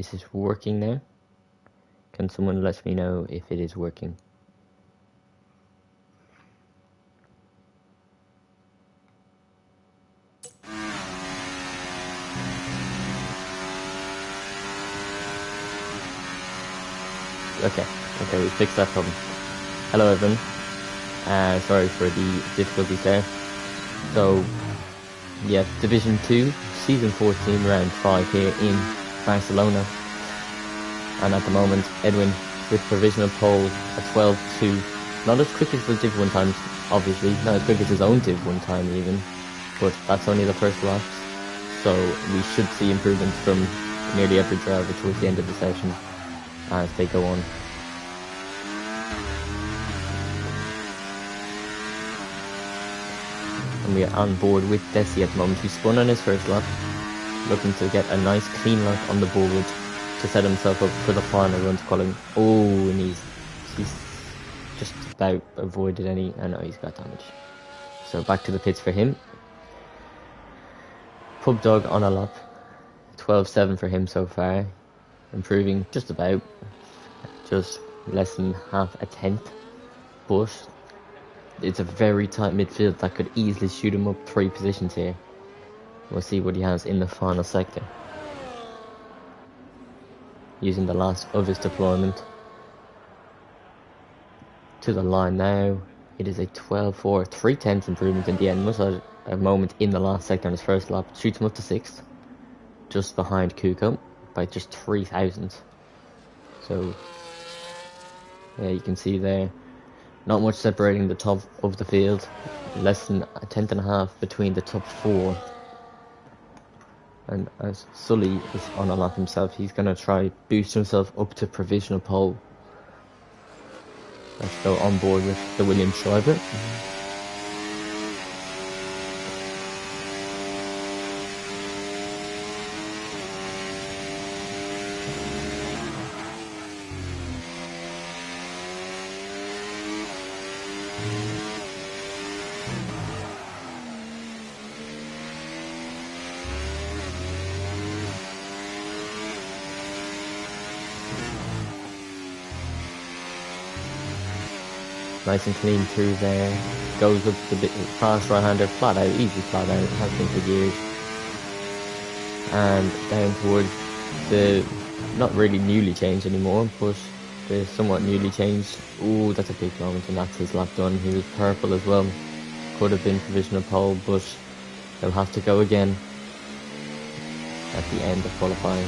Is it working now? Can someone let me know if it is working? Okay, we fixed that problem. Hello everyone. Sorry for the difficulties there. So, yeah, Division 2, Season 14, Round 5 here in Barcelona. And at the moment, Edwin with provisional pole at 12.2. Not as quick as the Div 1 times, obviously. Not as quick as his own Div 1 time even. But that's only the first laps. So we should see improvements from nearly every driver towards the end of the session as they go on. And we are on board with Desi at the moment, who spun on his first lap, looking to get a nice clean lap on the board to set himself up for the final run to qualifying. Oh, and he's just about avoided any. I know he's got damage. So back to the pits for him. Pub Dog on a lap, 12.7 for him so far, improving just about, just less than half a tenth, but it's a very tight midfield that could easily shoot him up 3 positions here. We'll see what he has in the final sector. Using the last of his deployment. To the line now. It is a 12.4, 3/10 improvement in the end. Must have a moment in the last sector on his first lap. Shoots him up to 6th. Just behind Kuko by just 3 thousandths. So, yeah, you can see there. Not much separating the top of the field. Less than a tenth and a half between the top 4. And as Sully is on a lap himself, he's going to try boost himself up to provisional pole. Let's go on board with the Williams driver. Nice and clean through there. Goes up the bit fast right-hander, flat out, easy flat out, has been for years. And down towards the, not really newly changed anymore, but the somewhat newly changed. Ooh, that's a big moment, and that's his lap done. He was purple as well. Could have been provisional pole, but he'll have to go again at the end of qualifying.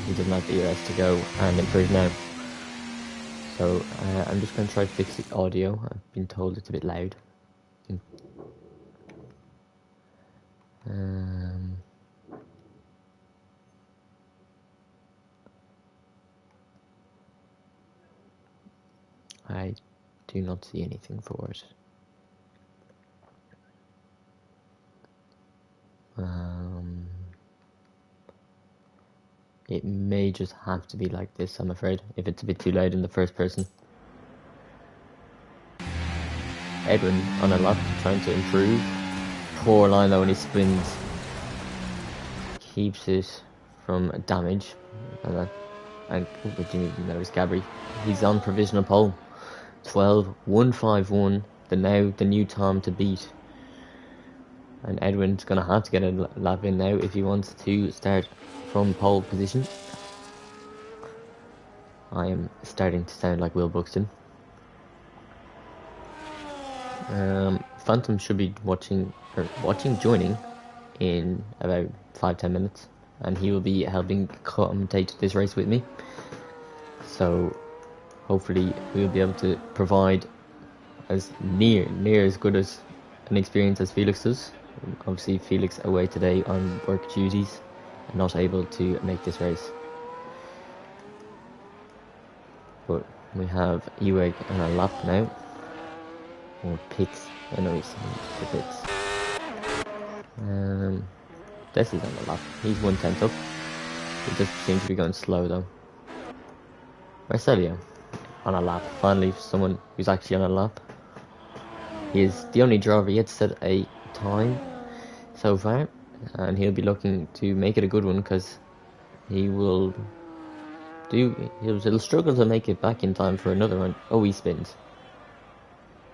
He doesn't have the ERS to go and improve now. So I'm just going to try to fix the audio. I've been told it's a bit loud. I do not see anything for it. It may just have to be like this, I'm afraid, if it's a bit too loud in the first person. Edwin on a lap, trying to improve. Poor line though when he spins. Keeps it from damage. And we didn't even notice Gabri. He's on provisional pole. 12.151. The new time to beat. And Edwin's gonna have to get a lap in now if he wants to start from pole position. I am starting to sound like Will Buxton. Phantom should be joining in about 5-10 minutes, and he will be helping commentate this race with me. So hopefully we'll be able to provide as near as good as an experience as Felix does. Obviously Felix away today on work duties and not able to make this race. But we have Eweg on a lap now. Or pits. I know he's the pits. Desi's on the lap. He's 1/10 up. He just seems to be going slow though. Marcelio on a lap. Finally someone who's actually on a lap. He is the only driver yet to set a time so far, and he'll be looking to make it a good one because he will He'll struggle to make it back in time for another one. Oh, he spins.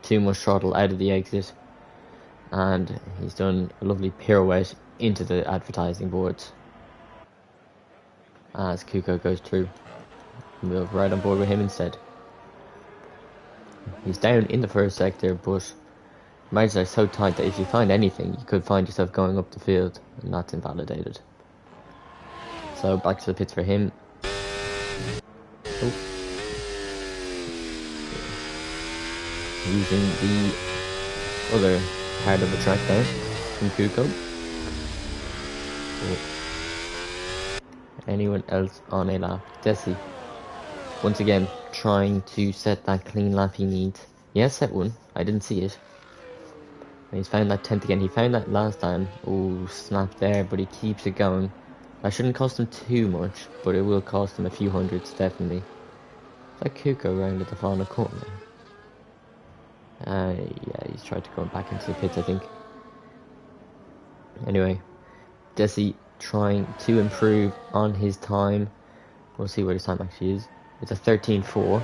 Too much throttle out of the exit. And he's done a lovely pirouette into the advertising boards. As Kuko goes through. We'll right on board with him instead. He's down in the first sector, but margins are so tight that if you find anything, you could find yourself going up the field, and that's invalidated. So back to the pits for him. Oh. Using the other part of the track there from Kuko. Oh. Anyone else on a lap? Desi. Once again, trying to set that clean lap he needs. He has set one. I didn't see it. And he's found that 10th again. He found that last time. Oh, snap there, but he keeps it going. That shouldn't cost him too much, but it will cost him a few hundreds, definitely. It's like Kuko rounded the final corner. Yeah, he's tried to go back into the pits, I think. Anyway, Desi trying to improve on his time. We'll see what his time actually is. It's a 13.4.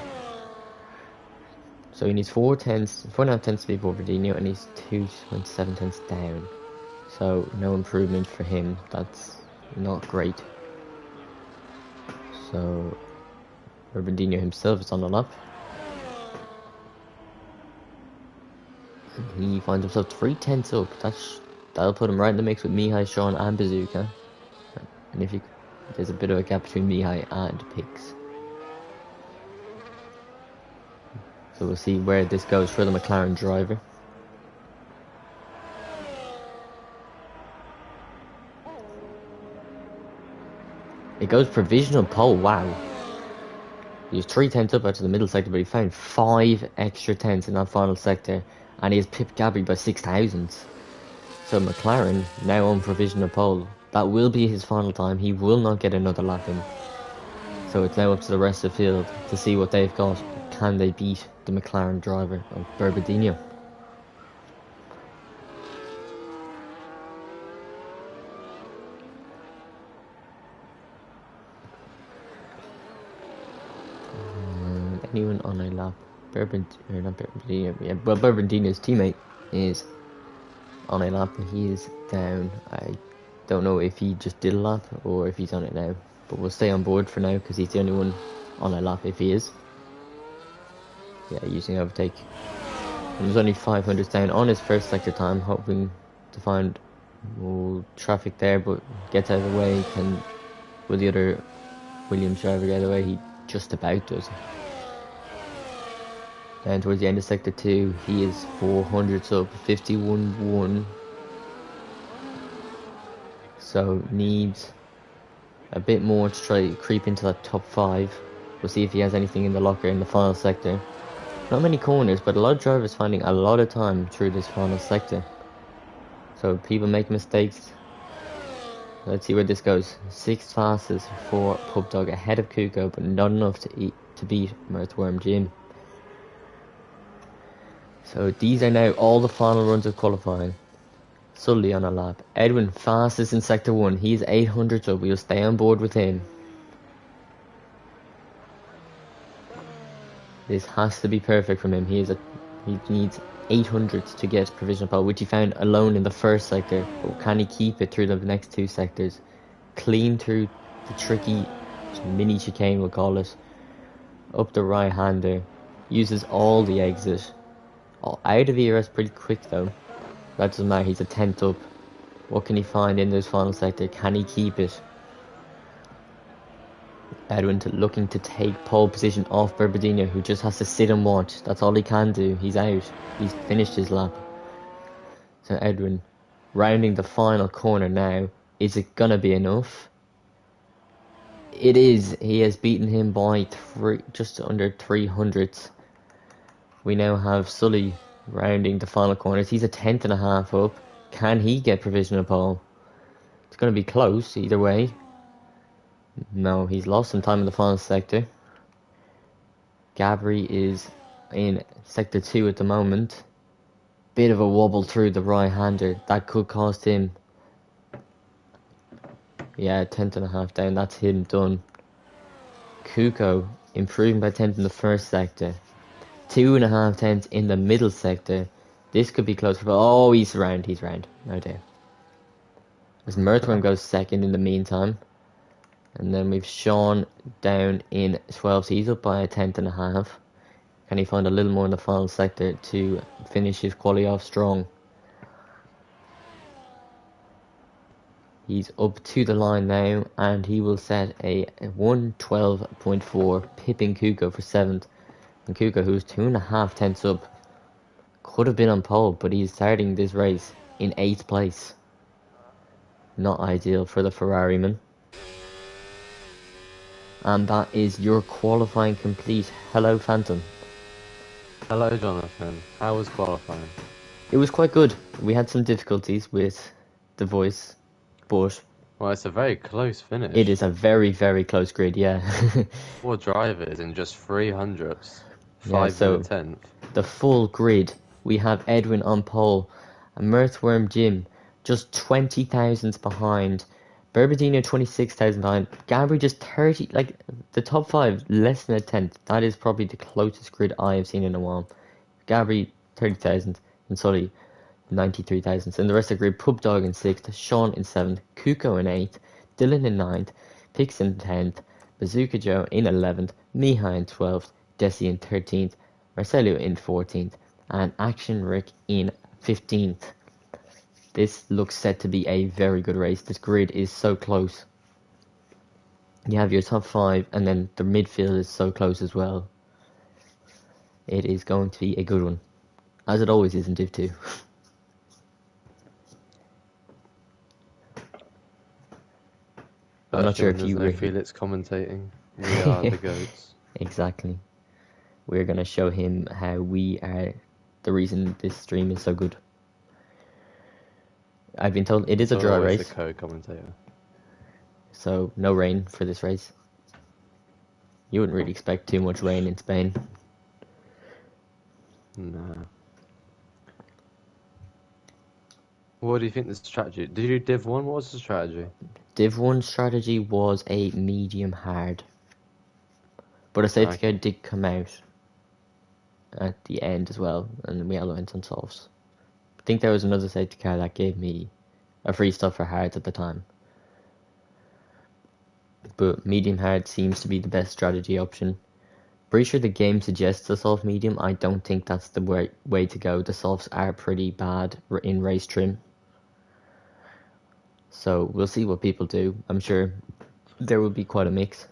So he needs 4.5 tenths to be above Verdinho, and he's 2.7 tenths down. So no improvement for him. That's not great. So Verdinho himself is on the lap. And he finds himself 3 tenths up. That'll put him right in the mix with Mihai, Sean, and Bazooka. And there's a bit of a gap between Mihai and Pix. So we'll see where this goes for the McLaren driver. It goes provisional pole, wow. He was 3 tenths up out to the middle sector, but he found 5 extra tenths in that final sector. And he has pipped Gabri by 6 thousandths. So McLaren now on provisional pole. That will be his final time. He will not get another lap in. So it's now up to the rest of the field to see what they've got. Can they beat the McLaren driver of Berberdinho? Anyone on a lap? Berberdinho's teammate is on a lap and he is down. I don't know if he just did a lap or if he's on it now, but we'll stay on board for now because he's the only one on a lap if he is. Yeah, using overtake. And there's only 500 down on his first sector time, hoping to find more traffic there, but gets out of the way. Will the other Williams driver get out of the way? He just about does. Down towards the end of sector 2, he is 400 up, 51.1. So needs a bit more to try to creep into that top 5. We'll see if he has anything in the locker in the final sector. Not many corners, but a lot of drivers finding a lot of time through this final sector. So people make mistakes. Let's see where this goes. 6th fastest for Pub Dog ahead of Kuko, but not enough to beat Mirthworm Jim. So these are now all the final runs of qualifying. Sully on a lap. Edwin fastest in sector 1. He's 800 up. We'll stay on board with him. This has to be perfect from him. He needs 800s to get provisional pole, which he found alone in the first sector. But can he keep it through the next 2 sectors? Clean through the tricky mini chicane, we'll call it. Up the right hander. Uses all the exit. Out of ERS pretty quick though. That doesn't matter. He's a 10th up. What can he find in this final sector? Can he keep it? Edwin looking to take pole position off Berberdinho, who just has to sit and watch. That's all he can do. He's out. He's finished his lap. So Edwin rounding the final corner now. Is it gonna be enough? It is. He has beaten him by just under 300ths. We now have Sully rounding the final corners. He's a 10th and a half up. Can he get provisional pole? It's going to be close either way. No, he's lost some time in the final sector. Gabri is in sector 2 at the moment. Bit of a wobble through the right-hander. That could cost him. Yeah, 10th and a half down. That's him done. Kuko improving by 10th in the first sector. 2.5 tenths in the middle sector. This could be closer, but oh, he's round. No doubt. As Mirthworm goes second in the meantime. And then we've Sean down in 12th. He's up by a 10.5. Can he find a little more in the final sector to finish his quali off strong? He's up to the line now, and he will set a 1:12.4, pipping Kuko for 7th. And Kuko, who's 2.5 tenths up, could have been on pole, but he's starting this race in 8th place. Not ideal for the Ferrari man. And that is your qualifying complete. Hello, Phantom. Hello, Jonathan. How was qualifying? It was quite good. We had some difficulties with the voice, but Well, it's a very close finish. it is a very, very close grid, yeah. 4 drivers in just 300ths. 5 Yeah, so and a tenth. the full grid, we have Edwin on pole, and Mirthworm Jim just 20 thousandths behind, Berberdino 26,000 behind, Gabri just 30, like the top 5 less than a tenth. That is probably the closest grid I have seen in a while. Gabri 30,000 and Sully 93 thousandths, and the rest of the grid: Pub Dog in 6th, Sean in 7th, Kuko in 8th, Dylan in 9th, Pix in 10th, Bazooka Joe in 11th, Mihai in 12th, Desi in 13th, Marcelio in 14th, and Action Rick in 15th. This looks set to be a very good race. This grid is so close. You have your top 5, and then the midfield is so close as well. It is going to be a good one, as it always is in Div 2. I'm not sure if you know Felix commentating. We are the goats. Exactly. We're going to show him how we are the reason this stream is so good. I've been told it is a dry race. The co-commentator. So no rain for this race. You wouldn't really expect too much rain in Spain. No. What do you think the strategy? Did you Div 1? What was the strategy? Div 1 strategy was a medium hard. But a safety car did come out at the end as well, and we all went on softs. I think there was another safety car that gave me a free stuff for hards at the time. But medium hard seems to be the best strategy option. Pretty sure the game suggests a soft medium. I don't think that's the way to go. The softs are pretty bad in race trim. So we'll see what people do. I'm sure there will be quite a mix.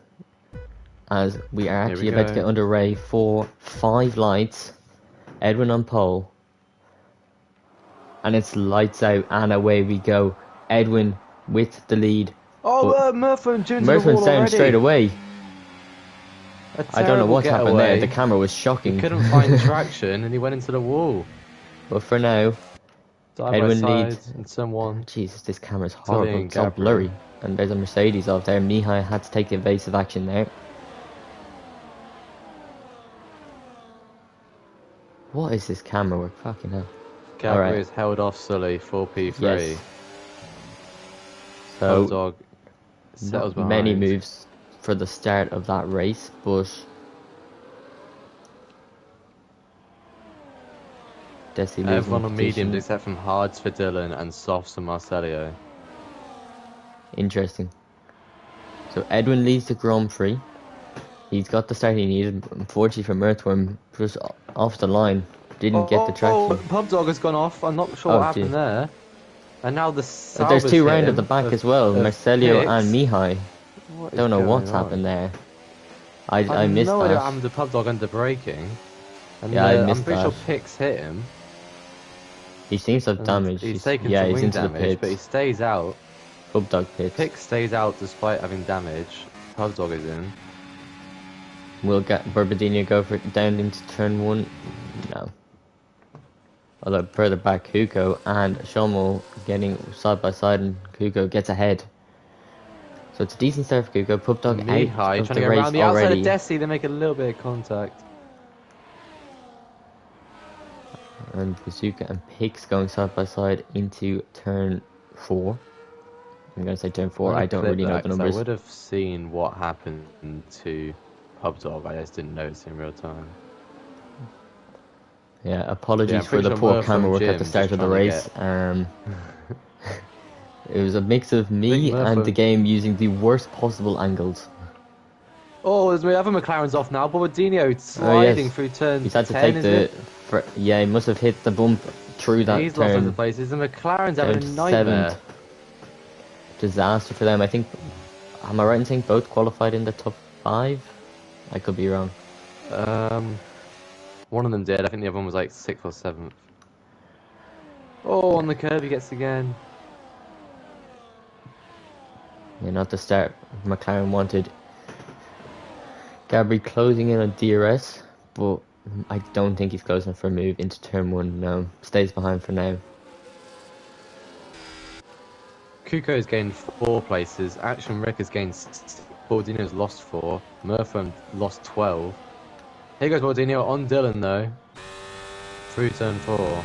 As we are actually about to get underway for 5 lights. Edwin on pole. And it's lights out and away we go. Edwin with the lead. Oh, Mirthworm's down straight away. I don't know what happened there. The camera was shocking. He couldn't find traction and he went into the wall. But for now, Edwin leads. And someone. Jesus, this camera's horrible. It's all blurry. And there's a Mercedes off there. Mihai had to take the evasive action there. What is this camera work? Fucking hell. Gabri has held off Sully 4P3. Yes. So, Dog settles behind. Many moves for the start of that race, but Desi everyone on mediums except from hards for Dylan and softs for Marcelio. Interesting. So Edwin leads the Grand Prix. He's got the start he needed. Unfortunately for Mirthworm, just off the line, didn't get the traction. Pub Dog has gone off. I'm not sure what happened there. And now the there's 2 round at the back as well. Marcelio and Mihai. Don't know what's happened there. I missed that. I know what happened to Pub Dog under braking. And yeah, I missed I'm pretty sure Pix hit him. He seems to have damage. He's taken some wing damage, but he stays out. Pub Dog pits. Pix stays out despite having damage. Pub Dog is in. Will Berberdino go for down into turn 1? No. Although further back, Kuko and Shomo getting side by side, and Kuko gets ahead. So it's a decent start for Kuko. Pub Dog out of the race around the already. Outside of Desi, they make a little bit of contact. And Bazooka and Pix going side by side into turn 4. I'm going to say turn 4. I don't really know the I numbers. would have seen what happened to Pub Dog. I just didn't notice in real time. Yeah, apologies I'm for pretty the sure poor Murph camera and work at the Jim start just of the trying to race. It was a mix of me Murph and the and- game using the worst possible angles. Oh, the other McLaren's off now. Borodinho sliding through turn He's had to 10, take isn't it? yeah, he must have hit the bump through that He's lost loads turn. of places. The McLaren's Down having to a nightmare. 7th. Disaster for them. I think, am I right in saying both qualified in the top 5? I could be wrong. One of them did. I think the other one was like 6th or 7th. Oh, on the curve he gets again. Yeah, not the start McLaren wanted. Gabri closing in on DRS, but I don't think he's close enough for a move into turn 1. No, stays behind for now. Kuko's gained 4 places. Action Rick has gained 6. Borodino's lost 4. Murphy lost 12. Here goes Borodino on Dylan though. Through turn 4.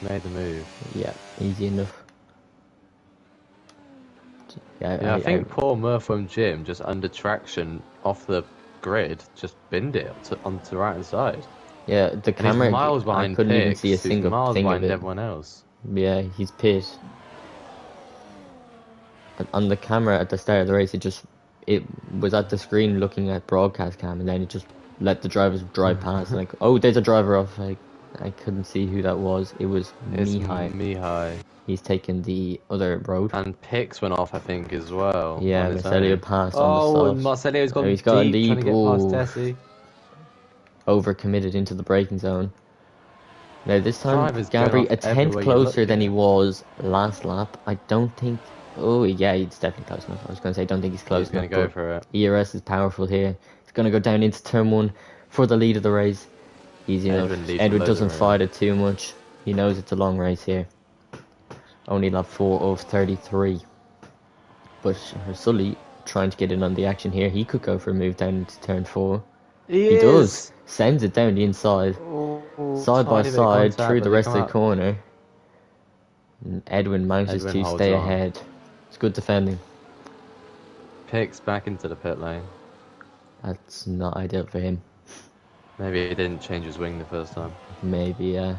Made the move. Yeah, easy enough. Yeah, I think poor Murphy and Jim just under traction off the grid just binned it onto the right hand side. Yeah, the And camera, he's miles I behind couldn't even Pix, see a who's single miles thing of behind it. everyone else. Yeah, he's pit. On the camera at the start of the race, it was at the screen looking at broadcast cam, and then it just let the drivers drive past. Like, oh, there's a driver off. Like, I couldn't see who that was. It was Mihai. Mihai. He's taken the other road. And Pix went off, I think, as well. Yeah, Marcelio passed on the Oh, and softs. Marcelio's gone He's got a deep, trying to leap. get past Tessie. Overcommitted into the braking zone. Now this time, Driver's going Gabri off a tenth everywhere you closer look than he here. was last lap. I don't think. Oh yeah, he's definitely close enough. I was going to say, I don't think he's close He's going enough. to go for it. ERS is powerful here. He's going to go down into turn 1 for the lead of the race. Easy enough. Edward doesn't fight it too much. He knows it's a long race here. Only lap 4 of 33. But Sully trying to get in on the action here. He could go for a move down into turn 4. He does. Sends it down the inside. Side by side through the rest of the corner. And Edwin manages to stay ahead. It's good defending. Picks back into the pit lane. That's not ideal for him. Maybe he didn't change his wing the first time. Maybe, yeah.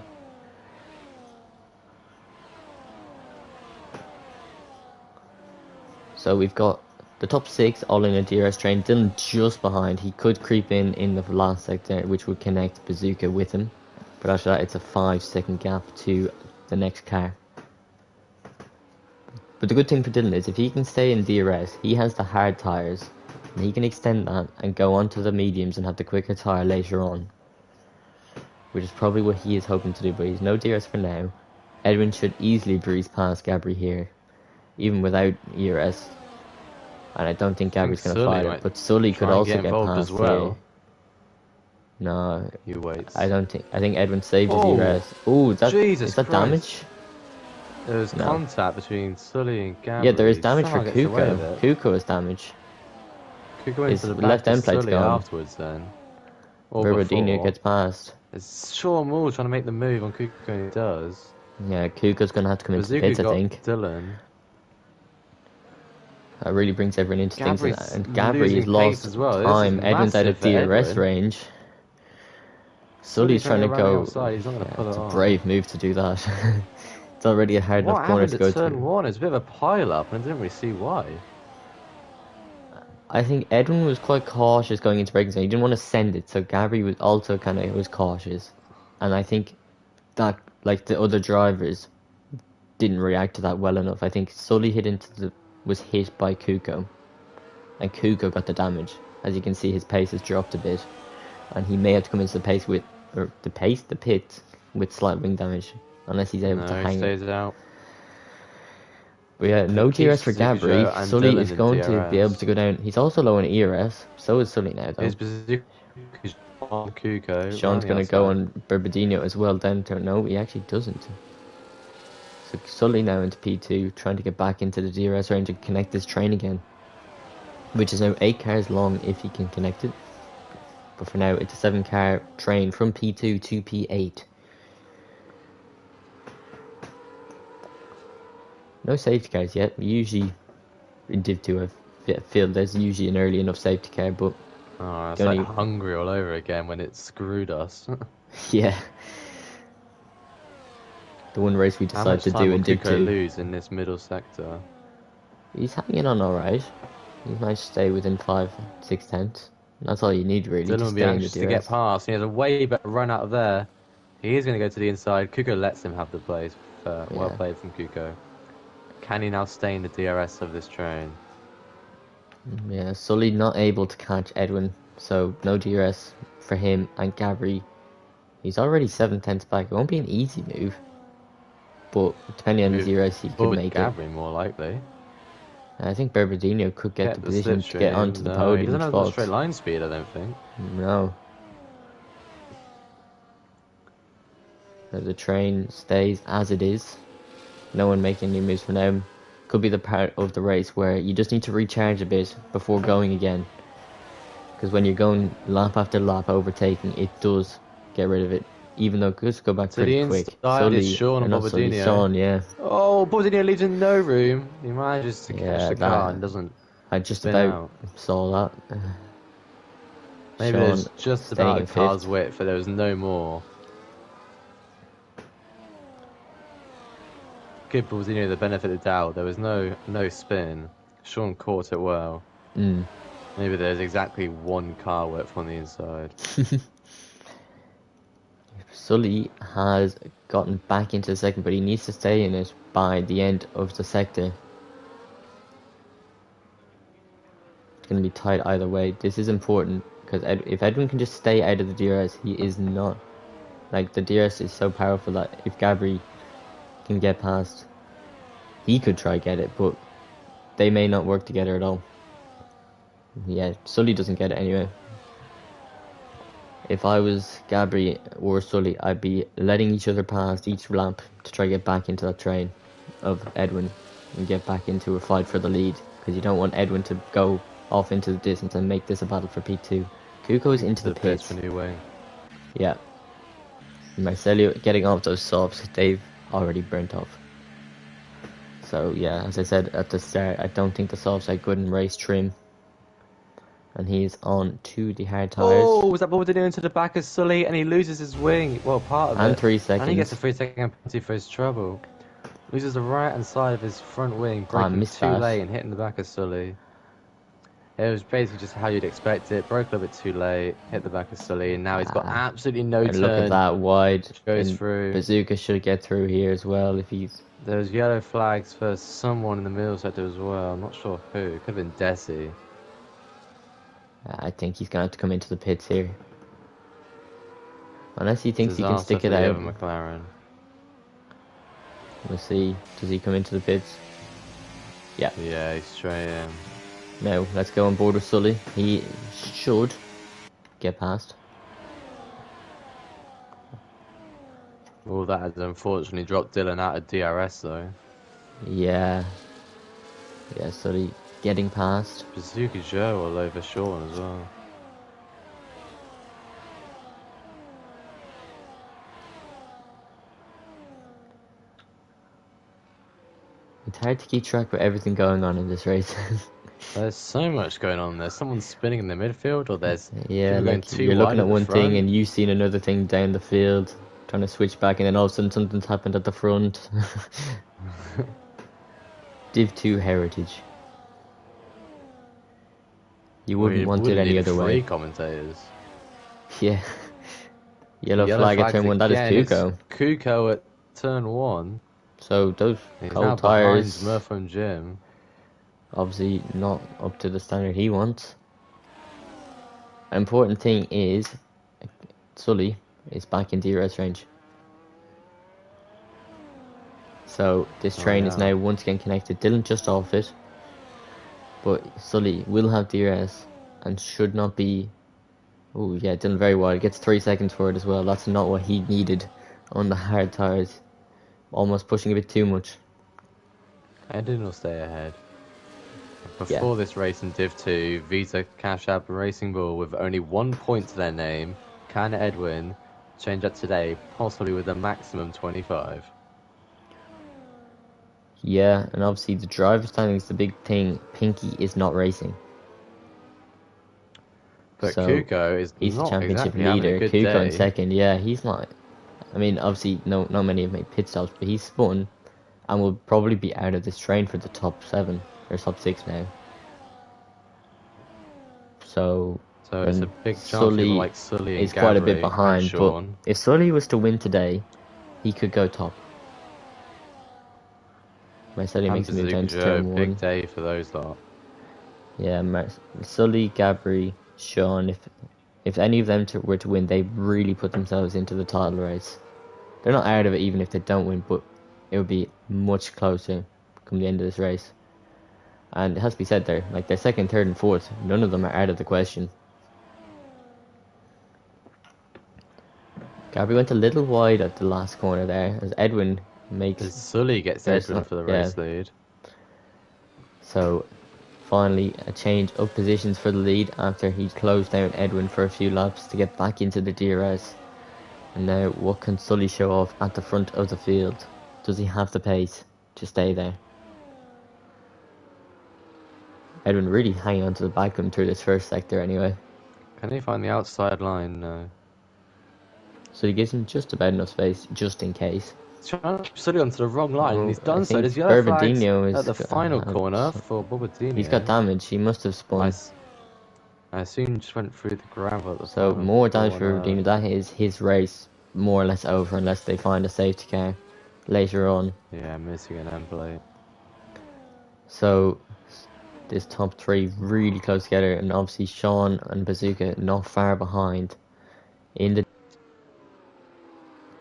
So we've got the top 6 all in a DRS train. Dylan just behind. He could creep in the last sector, which would connect Bazooka with him. But after that, it's a 5-second gap to the next car. But the good thing for Dylan is if he can stay in DRS, he has the hard tyres. And he can extend that and go on to the mediums and have the quicker tyre later on. Which is probably what he is hoping to do, but he's no DRS for now. Edwin should easily breeze past Gabri here, even without ERS. And I don't think Gabri's going to fight it, but Sully could also get past as well. here. No, you wait. I think Edwin saved his ERS. Oh, is that damage? There was contact between Sully and Gabri. Yeah, there is damage for Kuko. Kuko is damage. Kuko went to the left end plate's gone. Afterwards then. Borodino gets past. It's Sean Moore trying to make the move on Kuko and he does. Yeah, Kuko's going to have to come into the pits, I think. Dylan. That really brings everyone into things. And Gabri has lost well. time. Edwin's out of DRS range. Sully's trying to go. He's not going to pull it's it a on. brave move to do that. It's already a hard enough corner to go through. Turn 1, it's a bit of a pile up, and I didn't really see why. I think Edwin was quite cautious going into braking zone. He didn't want to send it, so Gabri was also was cautious. And I think that, like, the other drivers didn't react to that well enough. I think Sully was hit by Kuko, and Kuko got the damage. As you can see, his pace has dropped a bit, and he may have to come into the pit with slight wing damage, unless he's able to hang it. Out. But yeah, no DRS for Gabri. Sully is going to be able to go down. He's also low on ERS. So is Sully now, though. He's on Kuko. Sean's going to go on Borodino as well. Then no, he actually doesn't. So Sully now into P2, trying to get back into the DRS range and connect this train again, which is now 8 cars long if he can connect it. But for now, it's a 7-car train from P2 to P8. No safety cars yet. Usually in Div 2 I feel there's usually an early enough safety car, but Oh, it's the like only... Hungary all over again when it screwed us. Yeah. The one race we How decided much to time do will in Div Kuko 2. lose in this middle sector? He's hanging on alright. He might stay within 5, 6 tenths. That's all you need really Dylan to will be stay in the anxious to get DRS. past. He has a way better run out of there. He is going to go to the inside. Kuko lets him have the place. Well Yeah. played from Kuko. Can he now stay in the DRS of this train? Yeah, Sully not able to catch Edwin, so no DRS for him and Gabri. He's already 7 tenths back. It won't be an easy move, but depending on his DRS, he could Forward make it. Gabri more likely. I think Berberdino could get the Kept the position to get slipstream. onto the No, he podium doesn't have the straight default. line speed, I don't think. No. The train stays as it is. No one making any moves for now. Could be the part of the race where you just need to recharge a bit before going again. Because when you're going lap after lap overtaking, it does get rid of it. Even though it could go back To pretty the quick. inside is Sean and not Sully, Bobadino. Sean, yeah. Oh, Bobadino leaves in no room. He manages to catch Yeah, the car and doesn't I just spin about out. saw that. Maybe Sean there's just staying about in a car's fifth. width, but there was no more. Give Bobadino the benefit of the doubt. There was no spin. Sean caught it well. Maybe there's exactly one car width on the inside. Sully has gotten back into the second, but he needs to stay in it by the end of the sector. It's going to be tight either way. This is important because if Edwin can just stay out of the DRS, he is not. Like, the DRS is so powerful that if Gabri can get past, he could try get it, but they may not work together at all. Yeah, Sully doesn't get it anyway. If I was Gabri or Sully, I'd be letting each other pass each lap to try to get back into that train of Edwin and get back into a fight for the lead, because you don't want Edwin to go off into the distance and make this a battle for P2. Kuko is into the pits. For New Wing. Yeah. Marcello getting off those softs, they've already burnt off. So yeah, as I said at the start, I don't think the softs are good in race trim. And he's on to the hard tyres. Oh, was that Bobadino into the back of Sully and he loses his wing? Well, part of it. And 3 seconds. And he gets a 3-second penalty for his trouble. Loses the right hand side of his front wing, breaking too late and hitting the back of Sully. It was basically just how you'd expect it. Broke a little bit too late, hit the back of Sully, and now he's got absolutely no turn. Look at that wide. Goes through. Bazooka should get through here as well if he's... There's yellow flags for someone in the middle sector as well. I'm not sure who. It could have been Desi. I think he's going to have to come into the pits here. Unless he thinks he can stick it out. McLaren. We'll see. Does he come into the pits? Yeah. Yeah, he's straight in. Now, let's go on board with Sully. He should get past. Well, that has unfortunately dropped Dylan out of DRS though. Yeah. Yeah, Sully getting past. Bazooka Joe all over Sean as well. It's hard to keep track with everything going on in this race. There's so much going on. There's someone spinning in the midfield, or there's yeah, like you're looking at one thing and you've seen another thing down the field, trying to switch back, and then all of a sudden something's happened at the front. Div 2 heritage. You wouldn't want it any other way. Commentators. Yeah. Yellow flag at turn 1. That is Kuko. Kuko at turn 1. So those cold tires. Murphy and Jim. Obviously not up to the standard he wants. Important thing is Sully is back in DRS range. So this train is now once again connected. Dylan just off it. But Sully will have DRS and should not be... Oh yeah, Dylan very wide. Gets 3 seconds for it as well. That's not what he needed on the hard tires. Almost pushing a bit too much. And Dylan will stay ahead. Before this race in Div 2, Vita, Cash App, Racing Bull with only 1 point to their name. Can Edwin change that today, possibly with a maximum 25? Yeah, and obviously the driver standing is the big thing. Pinky is not racing. But So Kuko is he's the not championship exactly having a leader. good Kuko in day. second. Yeah, he's not. I mean, obviously, not many have made pit stops, but he's spun and will probably be out of this train for the top 7 or top 6 now. So It's a then big chance people Sully like Sully and is quite a bit Gabri and behind. But Sean. if Sully was to win today, he could go top. My Sully And makes a move Bazooka down to Joe, turn big 1. day for those lot. Yeah, Sully, Gabri, Sean. If any of them were to win, they really put themselves into the title race. They're not out of it even if they don't win, but it would be much closer come the end of this race. And it has to be said there, like they're second, third, and fourth. None of them are out of the question. Gabri went a little wide at the last corner there, as Edwin makes. As Sully gets Edwin for the race lead. So finally, a change of positions for the lead after he closed down Edwin for a few laps to get back into the DRS. And now, what can Sully show off at the front of the field? Does he have the pace to stay there? Edwin really hanging on to the back of him through this first sector anyway. Can he find the outside line? No. So he gives him just about enough space, just in case. He's trying to keep Sully onto the wrong line, and he's I done so. think There's yellow flags Bourbadinho at the final had corner for Bourbadinho. He's got damage. He must have spun. I assume he just went through the gravel at the So final more damage for corner. Bourbadinho. That is his race more or less over unless they find a safety car later on. Yeah, missing an end plate. So this top 3 really close together, and obviously Sean and Bazooka not far behind.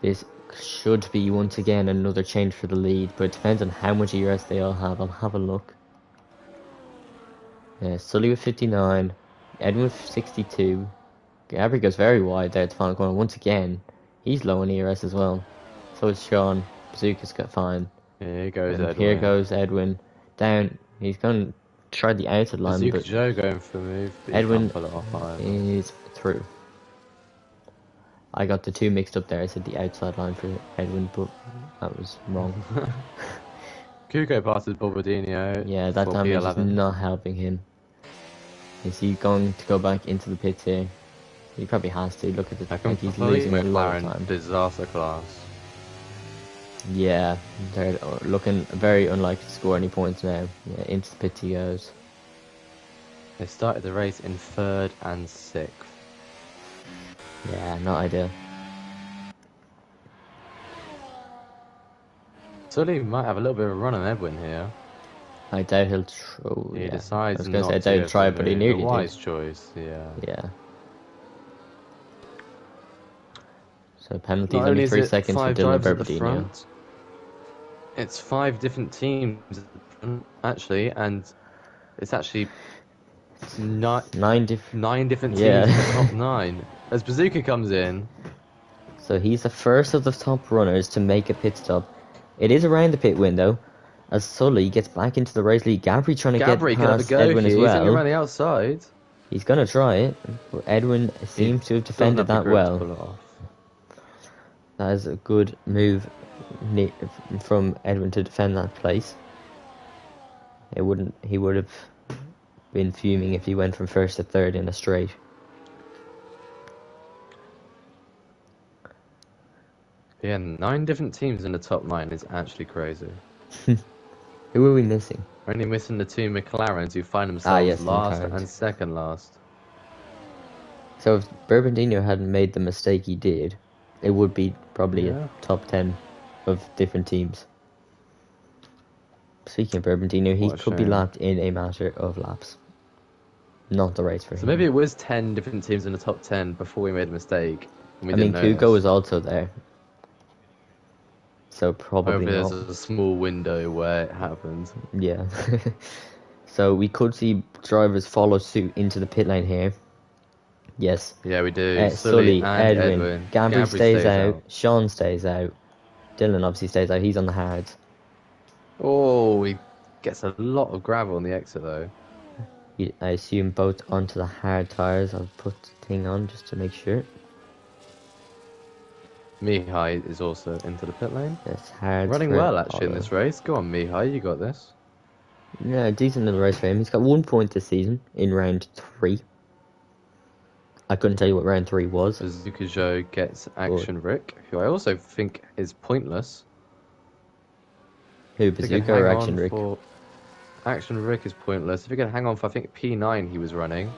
This should be once again another change for the lead, but it depends on how much ERS they all have. I'll have a look. Yeah, Sully with 59, Edwin with 62. Gabri goes very wide there at the final corner once again. He's low on ERS as well. So is Sean. Bazooka's got fine. Here goes And Edwin. here goes Edwin. Down. He's going to try the outside line, Bazooka but Joe going for the move. But Edwin pull it off either. is through. I got the two mixed up there. I said the outside line for Edwin, but that was wrong. Kuko passes Bourbadinho. Yeah, that damage is not helping him. Is he going to go back into the pits here? He probably has to. Look at the like he's losing a lot of time. Disaster class. Yeah, they're looking very unlikely to score any points now. Yeah, into the pits he goes. They started the race in 3rd and 6th. Yeah, not ideal. Sully might have a little bit of a run on Edwin here. I doubt he'll throw. He decides I was going not to say I doubt he'll try, but he nearly did. Wise choice, yeah. Yeah. So penalties only 3 seconds for Dylan Bourbadinho. It's 5 different teams actually, and it's actually nine different teams in the top 9. As Bazooka comes in. So he's the first of the top runners to make a pit stop. It is around the pit window, as Sully gets back into the race lead. Gabri trying to get past Edwin as well. He's only around the outside. He's going to try it, but Edwin seems to have defended that well. That is a good move from Edwin to defend that place. He would have been fuming if he went from 1st to 3rd in a straight. Yeah, 9 different teams in the top 9 is actually crazy. Who are we missing? We're only missing the 2 McLarens who find themselves last and second last. So if Bourbadinho hadn't made the mistake he did, it would be probably a top 10 of different teams. Speaking of Bourbadinho, he could be lapped in a matter of laps. Not the race for him. So maybe it was 10 different teams in the top 10 before we made a mistake. I mean, Kuko was also there. So probably there's a small window where it happened. Yeah. So we could see drivers follow suit into the pit lane here. Yes. Yeah, we do. Sully, Edwin. Gabri stays out. Sean stays out. Dylan obviously stays out. He's on the hards. Oh, he gets a lot of gravel on the exit though. I assume both onto the hard tyres. I'll put the thing on just to make sure. Mihai is also into the pit lane. It's hard. Running for well, actually, in Paulo. this race. Go on, Mihai, you got this. Yeah, decent little race for him. He's got 1 point this season in round 3. I couldn't tell you what round 3 was. Bazooka Joe gets Action Rick, who I also think is pointless. Who, If he could Bazooka or hang Action on Rick? for- Action Rick is pointless. If he could hang on for, I think, P9 he was running,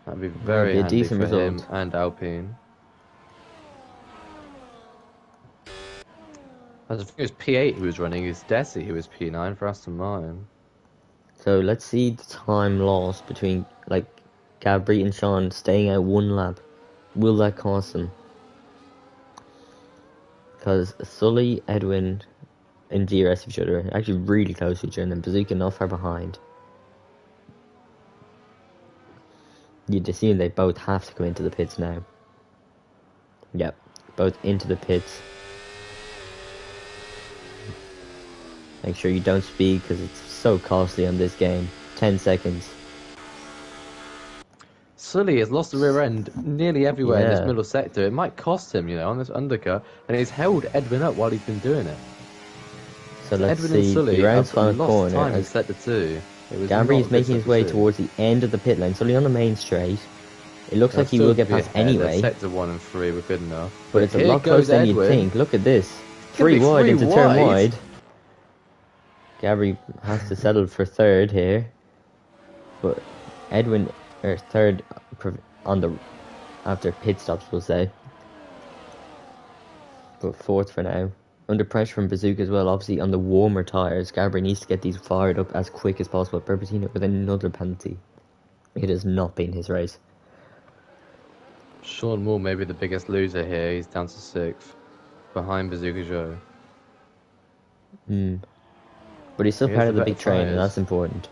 that'd be very be a handy decent for him result. and Alpine. I think it was P8 who was running, it's Desi who was P9 for Aston Martin. So let's see the time lost between like Gabri and Sean staying out 1 lap. Will that cost them? Because Sully, Edwin, and DRS each other are actually really close to each other, and then Bazooka not far behind. You'd assume they both have to come into the pits now. Yep, both into the pits. Make sure you don't speed because it's so costly on this game. 10 seconds. Sully has lost the rear end nearly everywhere in this Yeah. middle sector. It might cost him, on this undercut, and he's held Edwin up while he's been doing it. So let's Edwin and see Sully the round's have final lost corner. time in As sector 2. Gabri is making his way towards the end of the pit lane, Sully on the main straight. It looks like he will get past anyway, Sector 1 and 3 were good enough. but it's a here lot goes closer than you'd Edwin. think. Look at this. Could be 3 wide three into turn wide. wide. Gabri has to settle for 3rd here. But Edwin, or 3rd on the after pit stops, we'll say. But 4th for now. Under pressure from Bazooka as well, obviously on the warmer tyres. Gabri needs to get these fired up as quick as possible. Perpetina with another penalty. It has not been his race. Sean Moore may be the biggest loser here. He's down to 6th, behind Bazooka Joe. But he's still He part has of the the big better train, and tyres. that's important.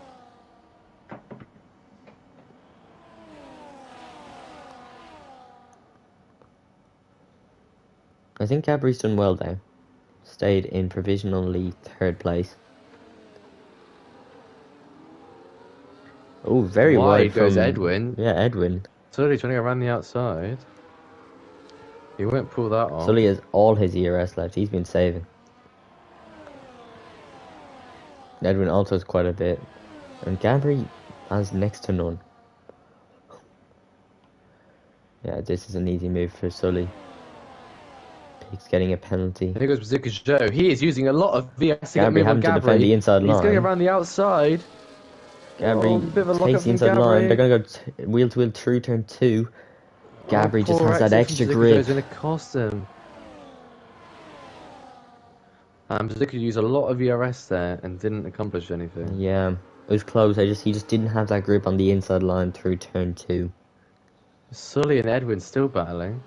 I think Gabri's done well there. Stayed in provisionally 3rd place. Oh, very wide goes from Edwin. Yeah, Edwin. Sully trying to go around the outside. He won't pull that off. Sully has all his ERS left. He's been saving. Edwin also has quite a bit. And Gabri has next to none. Yeah, this is an easy move for Sully. He's getting a penalty. Here goes Bazooka Joe. He is using a lot of VS to get Gabri move on having to defend the Gabri. inside He's going line. around the outside. Gabri Oh, a bit of a lock-up takes the from inside line. Gabri. They're going to go wheel to wheel through turn 2. Gabri just poor has that exit extra from Bazooka Joe grip. is going to cost him. And Bazooka used a lot of ERS there and didn't accomplish anything. Yeah, it was close. He just didn't have that grip on the inside line through turn 2. Sully and Edwin still battling.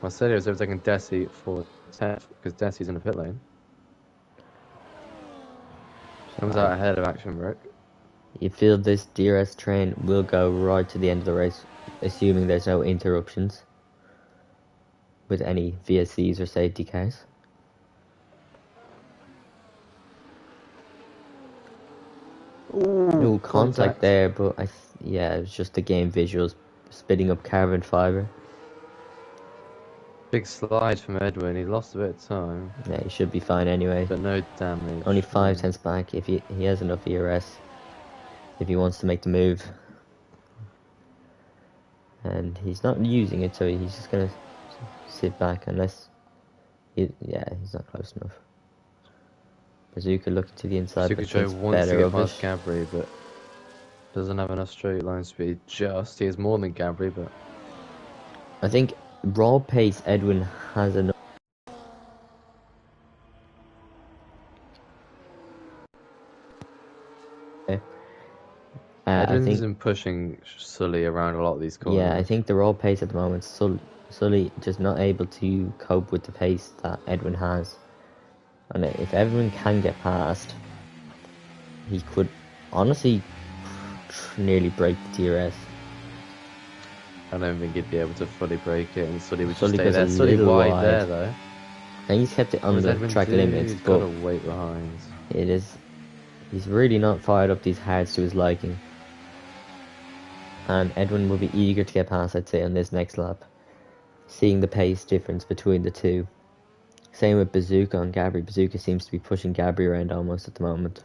Marcelio is overtaking Desi for 10th because Desi's in the pit lane. Comes out ahead of Action Rick. You feel this DRS train will go right to the end of the race, assuming there's no interruptions with any VSCs or safety cars. No contact there, but yeah, it was just the game visuals spitting up carbon fiber. Big slide from Edwin. He lost a bit of time, Yeah, he should be fine anyway. but no damage. Only 5 tenths back if he has enough ERS if he wants to make the move. And he's not using it, so he's just gonna sit back unless he's not close enough. Bazooka looking to the inside, Bazooka but Joe thinks wants to better get of past it. Gabri, but doesn't have enough straight line speed. He has more than Gabri, but I think raw pace Edwin has enough. I Edwin's think been pushing Sully around a lot of these corners. I think the raw pace at the moment, Sully just not able to cope with the pace that Edwin has. And if Edwin can get past, he could honestly nearly break the DRS. I don't think he'd be able to fully break it, and Sully would Sully just stay goes a there. Sully little wide wide. there, though. I think he's kept it What does under Edwin track do? limits, He's but got to wait behind. he's really not fired up these hards to his liking. And Edwin will be eager to get past, I'd say, on this next lap. seeing the pace difference between the two. Same with Bazooka and Gabri. Bazooka seems to be pushing Gabri around almost at the moment.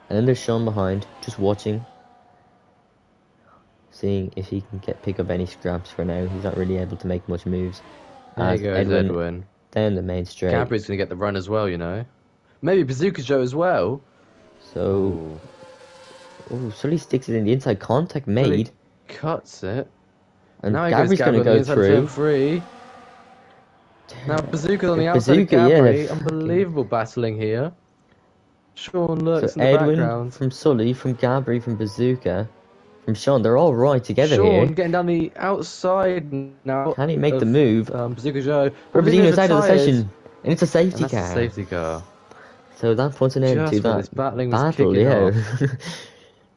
And then there's Sean behind, just watching, seeing if he can pick up any scraps for now. He's not really able to make much moves. There As goes Edwin. Down the main straight. Gabri's going to get the run as well, you know. Maybe Bazooka Joe as well. So, Sully sticks it in the inside. Contact made. Sully cuts it. And now Gabri's going to go through. Free. Now Bazooka's on the outside Bazooka, of Gabri. yeah. Unbelievable battling here. Sean lurks So in the Edwin background. from Sully, from Gabri, from Bazooka, from Sean. They're all right together here. Sean getting down the outside now. Can he make the move? Bazooka Joe. Rebadino's out of the session. And it's a safety and that's car. a safety car. So that puts an end Just to when that this battling was battle, kicking yeah. off.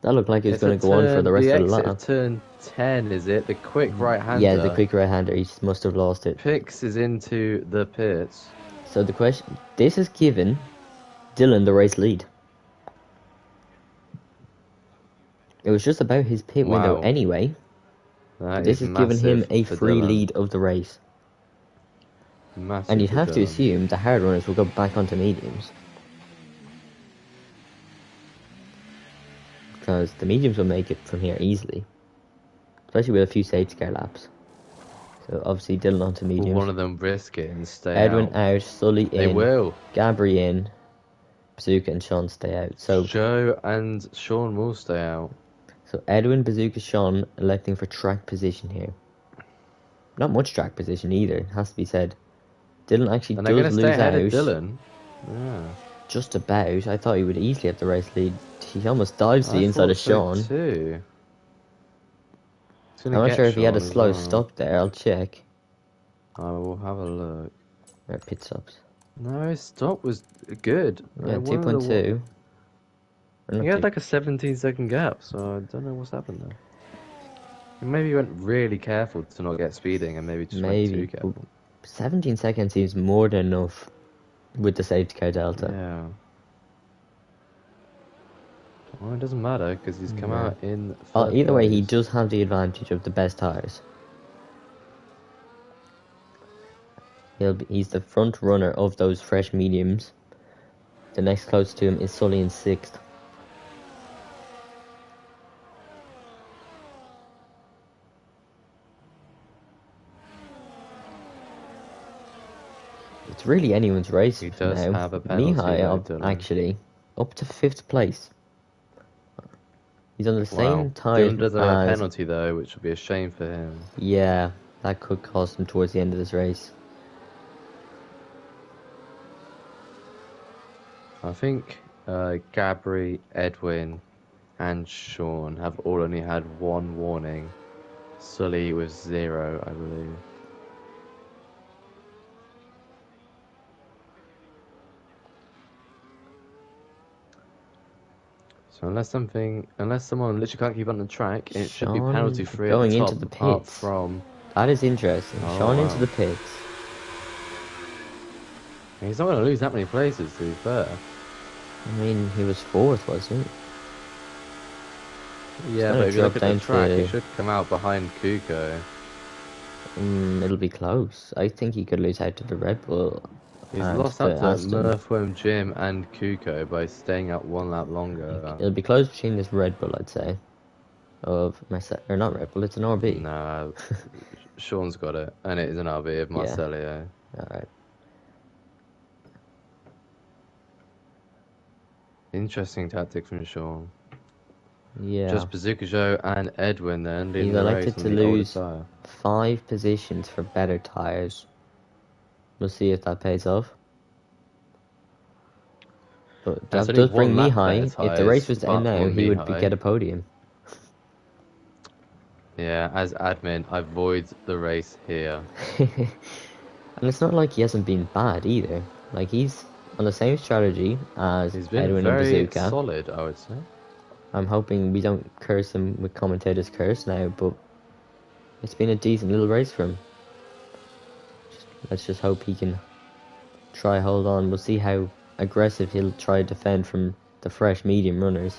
That looked like it was going to go on for the rest of the lap. Turn 10, is it? The quick right-hander. Yeah, the quick right-hander. He must have lost it. Pix is into the pits. So the question, this has given Dylan the race lead. It was just about his pit window anyway. This has given him a free lead of the race. Massive and you'd have to assume the hard runners will go back onto mediums. Because the mediums will make it from here easily. Especially with a few safety car laps. So obviously Dylan onto mediums. Will one of them risk it and stay Edwin out, Sully in. They will. Gabri in. Bazooka and Sean stay out. So Joe and Sean will stay out. So Edwin, Bazooka, Sean electing for track position here. Not much track position either, it has to be said. Dylan actually and does lose out. Dylan. Yeah. Just about. I thought he would easily have the race lead. He almost dives to the inside of Sean. Too. I'm not sure if he had a Sean slow as well. stop there. I'll check. I will have a look. Or pit stops. No, his stop was good. Yeah, 2.2. He had like a 17-second gap, so I don't know what's happened there. Maybe he went really careful to not get speeding, and maybe just went too careful. 17 seconds seems more than enough with the safety car delta. Yeah. Well, it doesn't matter because he's come out in. Either way, he does have the advantage of the best tires. He's the front runner of those fresh mediums. The next closest to him is Sully in 6th. It's really anyone's race. He does now. have a penalty. Mihai actually up to 5th place. He's on the same tires. time Does have a penalty though, which would be a shame for him. Yeah, that could cost him towards the end of this race. I think Gabri, Edwin, and Sean have all only had one warning. Sully with 0, I believe. So unless someone literally can't keep on the track, it should be penalty free. Going at the top, into the pits. apart from That is interesting. Sean into the pits. He's not going to lose that many places, to be fair. I mean, he was 4th, wasn't he? Yeah, but if you look at the track, he should come out behind Kuko. It'll be close. I think he could lose out to the Red Bull. He's lost out to Murphworm, Jim, and Kuko by staying out one lap longer. It'll be close between this Red Bull, I'd say. Of Marcel, or not Red Bull, it's an RB. No, Sean's got it, and it is an RB of Marcelio. Yeah. Alright. Interesting tactic from Sean. Yeah. Just Bazooka Joe and Edwin then. He's elected to lose 5 positions for better tyres. We'll see if that pays off. But that does bring Mihai. If the race was to end now, he would get a podium. Yeah, as admin, I void the race here. And it's not like he hasn't been bad either. Like, he's on the same strategy as Edwin and Bazooka. Solid, I would say. I'm hoping we don't curse him with commentators' curse now, but it's been a decent little race for him. Let's just hope he can try hold on. We'll see how aggressive he'll try to defend from the fresh medium runners.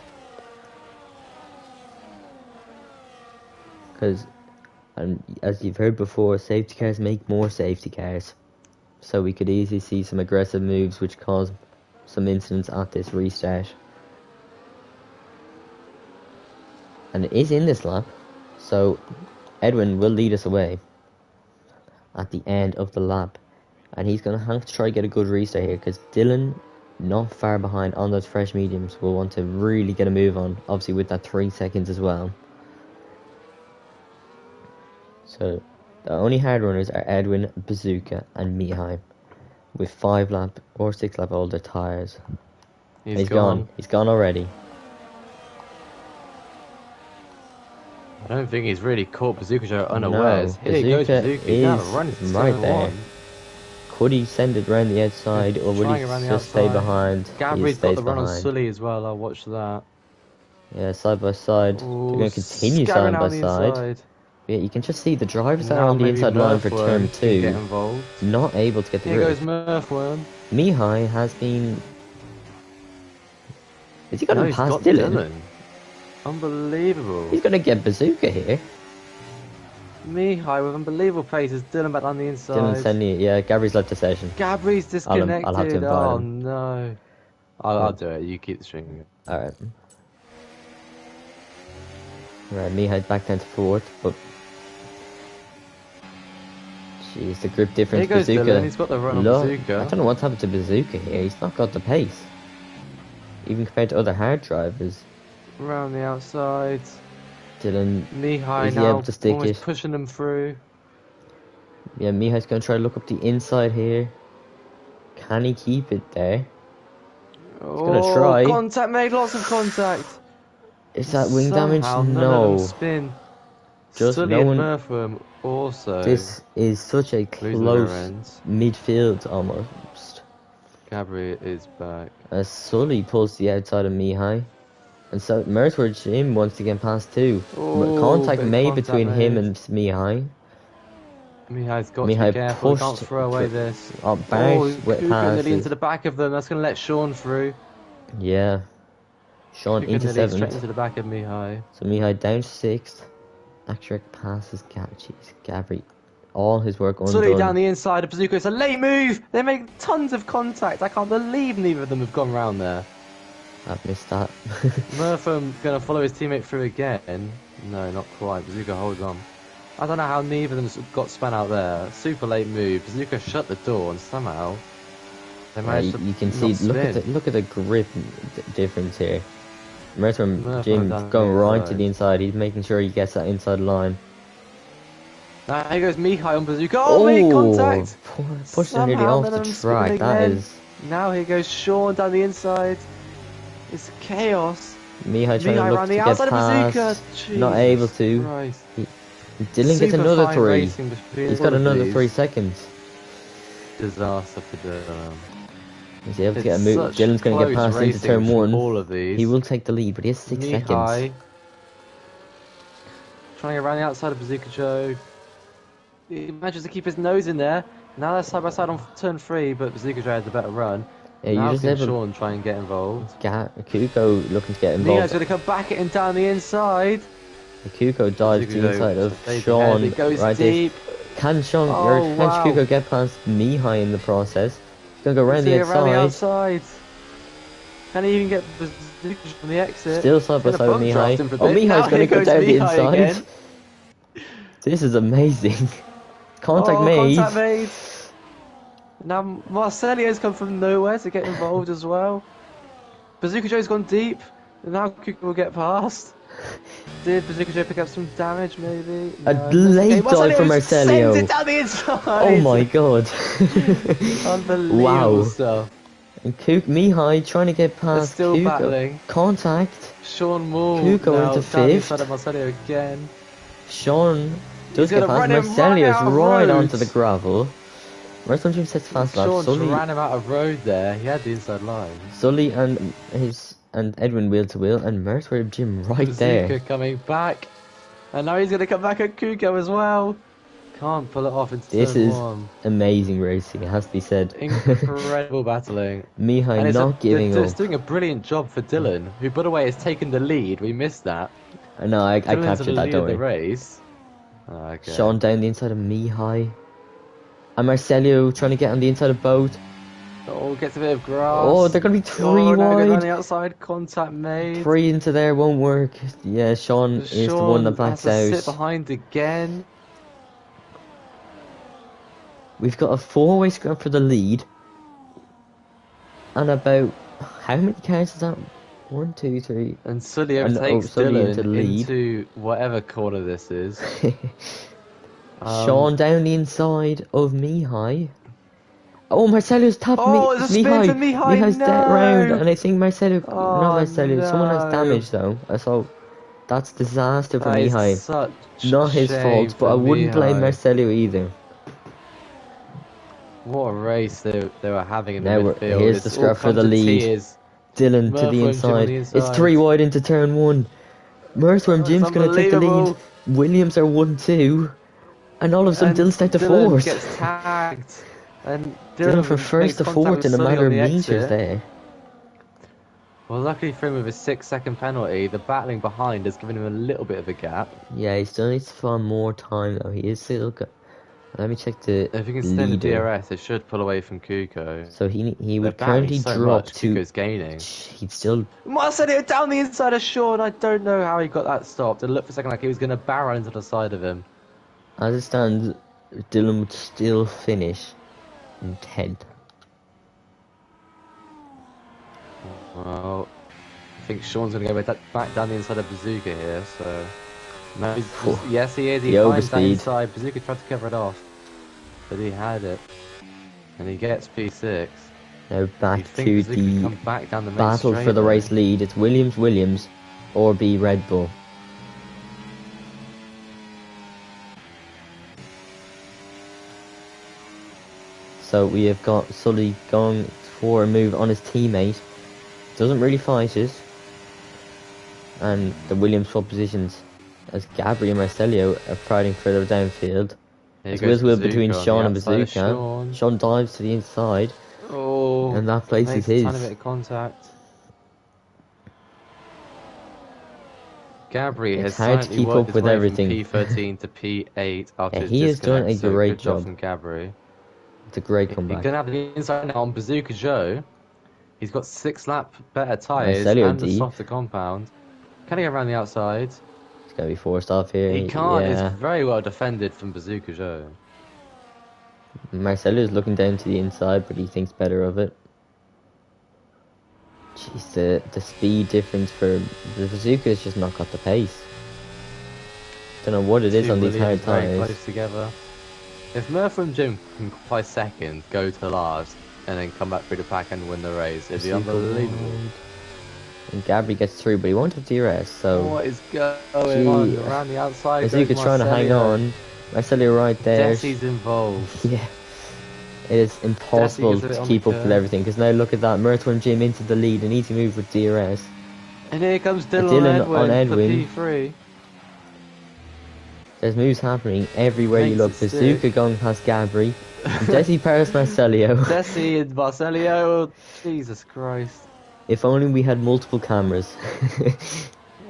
Because And as you've heard before, safety cars make more safety cars. So we could easily see some aggressive moves which cause some incidents at this restart. And it is in this lap, so Edwin will lead us away at the end of the lap. And he's going to have to try to get a good restart here, because Dylan, not far behind on those fresh mediums, will want to really get a move on, obviously with that 3 seconds as well. So the only hard runners are Edwin, Bazooka and Mihai, with 5 lap or 6 lap older tyres. He's gone. He's gone already. I don't think he's really caught Bazooka Joe unawares. No, Here goes Bazooka Bazooka. is right there. Could he send it around the outside, or would he just stay behind? Gabri's got the run on Sully as well. I'll watch that. Yeah, side by side. Ooh, they're going to continue side by side. Yeah, you can just see the drivers are on the inside line for turn 2. Not able to get the grip. Here goes Murphworm. Mihai has been... Is he going to pass Dylan? Unbelievable. He's going to get Bazooka here. Mihai with unbelievable pace is Dylan back on the inside. Dylan sending it. Yeah, Gabri's left the session. Gabri's disconnected. I'll have to invite oh him. No. I'll do it. You keep the string. Alright. Right, Mihai's back down to 4th, but... Jeez, the grip difference. Here goes Bazooka. Dylan. He's got the run on Bazooka. I don't know what's happened to Bazooka here. He's not got the pace. Even compared to other hard drivers. Around the outside. Dylan, Mihai is he now able to stick almost it? pushing them through. Yeah, Mihai's going to try to look up the inside here. Can he keep it there? He's going to try. Contact made, lots of contact. Is that wing damage? None No. of them spin. Just Sully no and one. Murphworm also. This is such a close midfield almost. Gabri is back. As Sully pulls the outside of Mihai. And so Mertford Jim wants to get past too. Contact made between him and Mihai. Mihai's got to be careful. He can't throw away this. Kuka into the back of them. That's going to let Sean through. Yeah. Sean into 7th. Straight into the back of Mihai. So Mihai down to 6th. Actrek passes Gabri. All his work undone. Sully down the inside of Bazooka. It's a late move. They make tons of contact. I can't believe neither of them have gone round there. I've missed that. Murpham going to follow his teammate through again. No, not quite. Bazooka holds on. I don't know how neither of them got spun out there. Super late move. Bazooka shut the door and somehow they managed to you can see. Look at the grip difference here. Murpham Jim going right to the inside. He's making sure he gets that inside line. Now here goes Mihai on Bazooka. Oh, made contact! Pushed him nearly off the track. That is. Now here goes Sean down the inside. It's chaos. Mihai trying to look to get past. Not able to. Dylan gets another 3. He's got another 3 seconds. Disaster for Dylan. He's able to get a move. Dylan's going to get past into turn 1. All of these. He will take the lead, but he has 6 seconds. Trying to get around the outside of Bazooka Joe. He manages to keep his nose in there. Now they're side by side on turn 3, but Bazooka Joe has the better run. Yeah, now you just Sean try and get involved. Kuko looking to get involved. Mihai's going to come back at him down the inside. Kuko dives to the inside of Sean. It goes right deep. Can Sean can Kuko get past Mihai in the process? He's going to go around the outside. Can he even get from the exit? Still side by side with Mihai. Oh, Mihai's going to go down the inside. Again. This is amazing. Contact made. Now Marcelio's come from nowhere to get involved as well. Bazooka Joe's gone deep. And now Kuka will get past. Did Bazooka Joe pick up some damage maybe? No. A late dive from Marcelio. Sends it down the inside. Oh my god. Unbelievable stuff. And Mihai trying to get past. They're still Kuka. battling. Contact. Sean Moore Kuka now into 5th. Of Marcelio again. Sean does get past. Marcelio's right onto the gravel. Merson Jim sets fast lap. Sean ran him out of road there. He had the inside line. Sully and Edwin wheel to wheel, and Mertford Jim right Bazooka there. Coming back, and now he's going to come back at Kuko as well. Can't pull it off into turn 1. Amazing racing, it has to be said. Incredible battling. Mihai not giving up. It's doing a brilliant job for Dylan, who, by the way, has taken the lead. We missed that. I know, I captured that, don't the race. Okay. Sean down the inside of Mihai. And Marcelio trying to get on the inside of both. Oh, gets a bit of grass. Oh, they're going to be three no, goes wide. around the outside, contact made. 3 into there won't work. Yeah, Sean is the one that backs has to out. sit behind again. We've got a 4-way scrap for the lead. And about... How many cars is that? 1, 2, 3... And Sully And, overtakes Sully Dylan into the lead. into whatever corner this is. Sean down the inside of Mihai. Oh, Marcelio's tapped it's a spin Mihai. to Mihai, Mihai's no! dead round, and I think Marcelio, not Marcelio, no. someone has damage though. I saw that's disaster for That is Mihai. such Not his shame fault, but I for wouldn't blame Mihai. Marcelio either. What a race they were having in the Now midfield. here's the It's scrap all for the come to lead. tears. Dylan to Murphy the and Jim on inside. the It's inside. 3 wide into turn 1. Merthworm It's Jim's going to take the lead. unbelievable. Williams are 1-2. And all of a sudden Dylan starts to Dylan fourth. gets tagged. And Dylan from makes first to contact fourth with in a Sully matter on of the meters exit. there. Well, luckily for him with his 6-second penalty, the battling behind has given him a little bit of a gap. Yeah, he still needs to find more time though. He is still got... Let me check the If he can stay in the leader. DRS, it should pull away from Kuko. So he They're would battling currently so drop much, to... Kuko's gaining. He'd still... Marcelio down the inside of Sean. I don't know how he got that stopped. It looked for a second like he was going to barrel into the side of him. As it stands, Dylan would still finish in 10th. Well, I think Sean's going to go back down the inside of Bazooka here, so... No, yes, he is. He finds that overspeed. inside. Bazooka tried to cover it off, but he had it. And he gets P6. Now back You'd think to Bazooka would the come back down the main battle straight for the there. race lead. It's Williams, or be Red Bull. So we have got Sully going for a move on his teammate. Doesn't really fight it. And the Williams swap positions as Gabri and Marcelio are fighting further downfield. Here It's goes Will between Bazooka on Sean the and outside of Bazooka. Sean. Sean dives to the inside. Oh, And that place is makes a tiny his. bit of contact. Gabri has It's hard to silently keep worked up his with way everything. From P13 to P8 after Yeah, his he has done a disconnect, so great good job job. from Gabri. It's a great He's comeback. going to have the inside now on Bazooka Joe. He's got 6 lap better tyres Marcelio and a deep. softer compound. Can he get around the outside? He's going to be forced off here. He can't. Yeah. It's very well defended from Bazooka Joe. Marcelio's looking down to the inside, but he thinks better of it. Jeez, the speed difference for the Bazooka's just not got the pace. Don't know what it is Two on these hard Williams very tyres. close together. If Murphy and Jim can qualify second, go to last, and then come back through the pack and win the race, it'd be unbelievable. And Gabri gets through, but he won't have DRS, so... What is going on around the outside? Bazooka trying to hang on. Marcelio right there. Desi's involved. Yeah. It is impossible gets a bit to on keep the up with curve. everything, because now look at that. Mirthworm Jim into the lead, an easy move with DRS. And here comes Dylan Dylan, on Edwin Edwin. for P3. There's moves happening everywhere you Makes look. it sick. Bazooka going past Gabri. Desi Paris Marcelio. Desi and Marcelio. Jesus Christ. If only we had multiple cameras.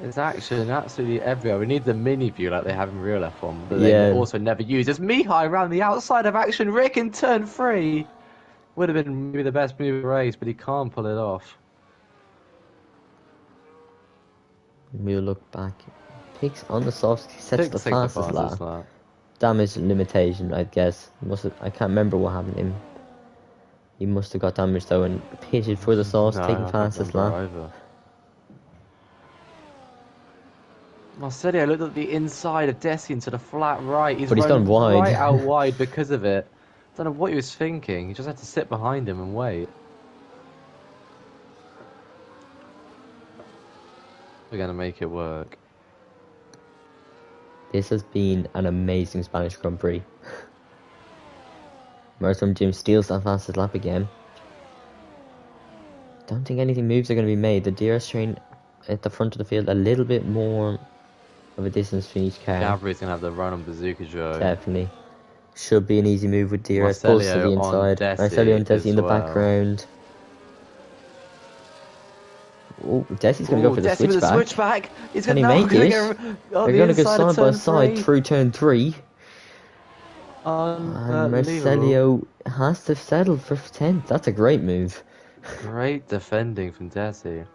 It's action absolutely everywhere. We need the mini view like they have in real F1, but they Yeah. also never use. It's Mihai around the outside of Action Rick in turn 3. Would have been maybe the best move of the race, but he can't pull it off. We'll look back. Picks on the soft, sets Pick the six the fastest lap. lap. Damage limitation, I guess. I can't remember what happened to him. He must have got damaged though and pitted for the sauce, No, I taking can't fastest remember lap. either. Marcelio looked at the inside of Desi into the flat right. But he's running gone wide. right out wide because of it. Don't know what he was thinking. He just had to sit behind him and wait. We're gonna make it work. This has been an amazing Spanish Grand Prix. Mirthworm Jim steals that fastest lap again. Don't think anything moves are going to be made. The DRS train at the front of the field a little bit more of a distance between each car. Gabri's gonna have the run on Bazooka Joe. Definitely. Should be an easy move with DRS. Pulls to the Marcelio on inside. Desi Marcelio and Desi as in the well. background. Oh, Desi's going to go for the Desi with the switchback. switchback. He's Can he gonna, make gonna it? get on They're the going to go inside of side by turn side 3. through turn 3. And Unbelievable. Marcelio has to settle for 10th. That's a great move. Great defending from Desi.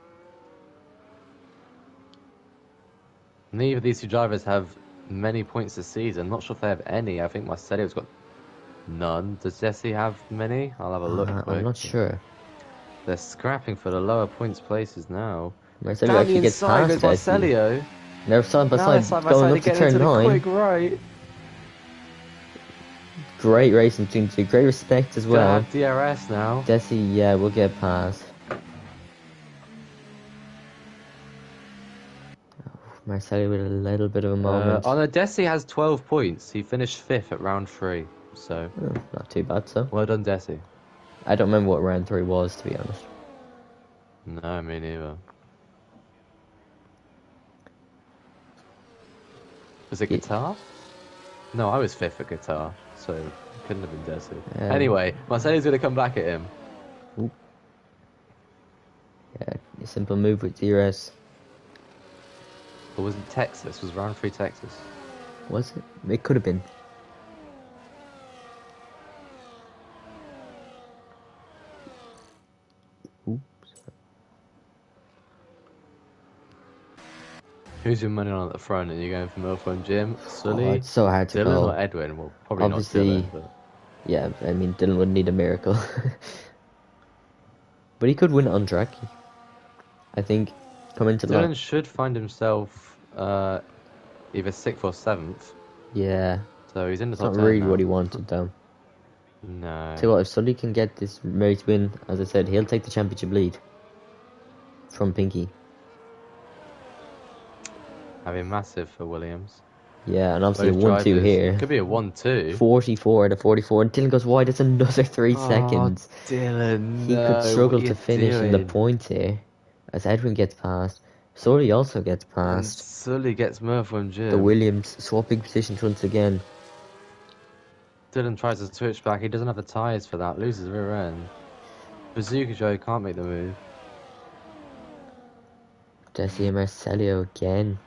Neither of these two drivers have many points this season. Not sure if they have any. I think Marcelio's got none. Does Desi have many? I'll have a look quick. I'm not sure. They're scrapping for the lower points places now. Marcelio Down the actually gets inside past goes Desi. Marcelio. They're side by Now they're side side by going side up to again turn into the 9. quick right. Great racing between two. Great respect as Gonna well. have DRS now. Desi, yeah, will get past. Marcelio with a little bit of a moment. Oh no, Desi has 12 points. He finished 5th at round 3. So, Oh, not too bad, so. well done, Desi. I don't remember what round 3 was, to be honest. No, me neither. Was it guitar? No, I was 5th at guitar, so it couldn't have been Desi. Anyway, Marcelio's going to come back at him. Ooh. Yeah, a simple move with DRS. Or was it Texas? Was round 3 Texas? Was it? It could have been. Oops. Who's your money on at the front? Are you going for Milford Jim, Sully, Oh, it's so hard to Dylan, call. or Edwin? Well, probably Obviously, not Dylan, but... Yeah, I mean, Dylan would need a miracle. But he could win it on track. I think coming to Dylan should find himself either 6th or 7th. Yeah. So he's in the It's top not 10 really now. what he wanted, though. No. Tell you what, if Sully can get this race win, as I said, he'll take the championship lead from Pinky. That'd be massive for Williams. Yeah, and obviously Both a 1-2 drivers. here. Could be a 1-2. 44 out of 44, and Dylan goes wide. That's another 3 seconds. Dylan, He could struggle what to you finish in the doing? points here, as Edwin gets past. Sully also gets And past. Sully gets Murphy and Jim. The Williams swapping positions once again. Dylan tries to switch back. He doesn't have the tyres for that. Loses rear end. Bazooka Joe can't make the move. Desi and Marcelio again.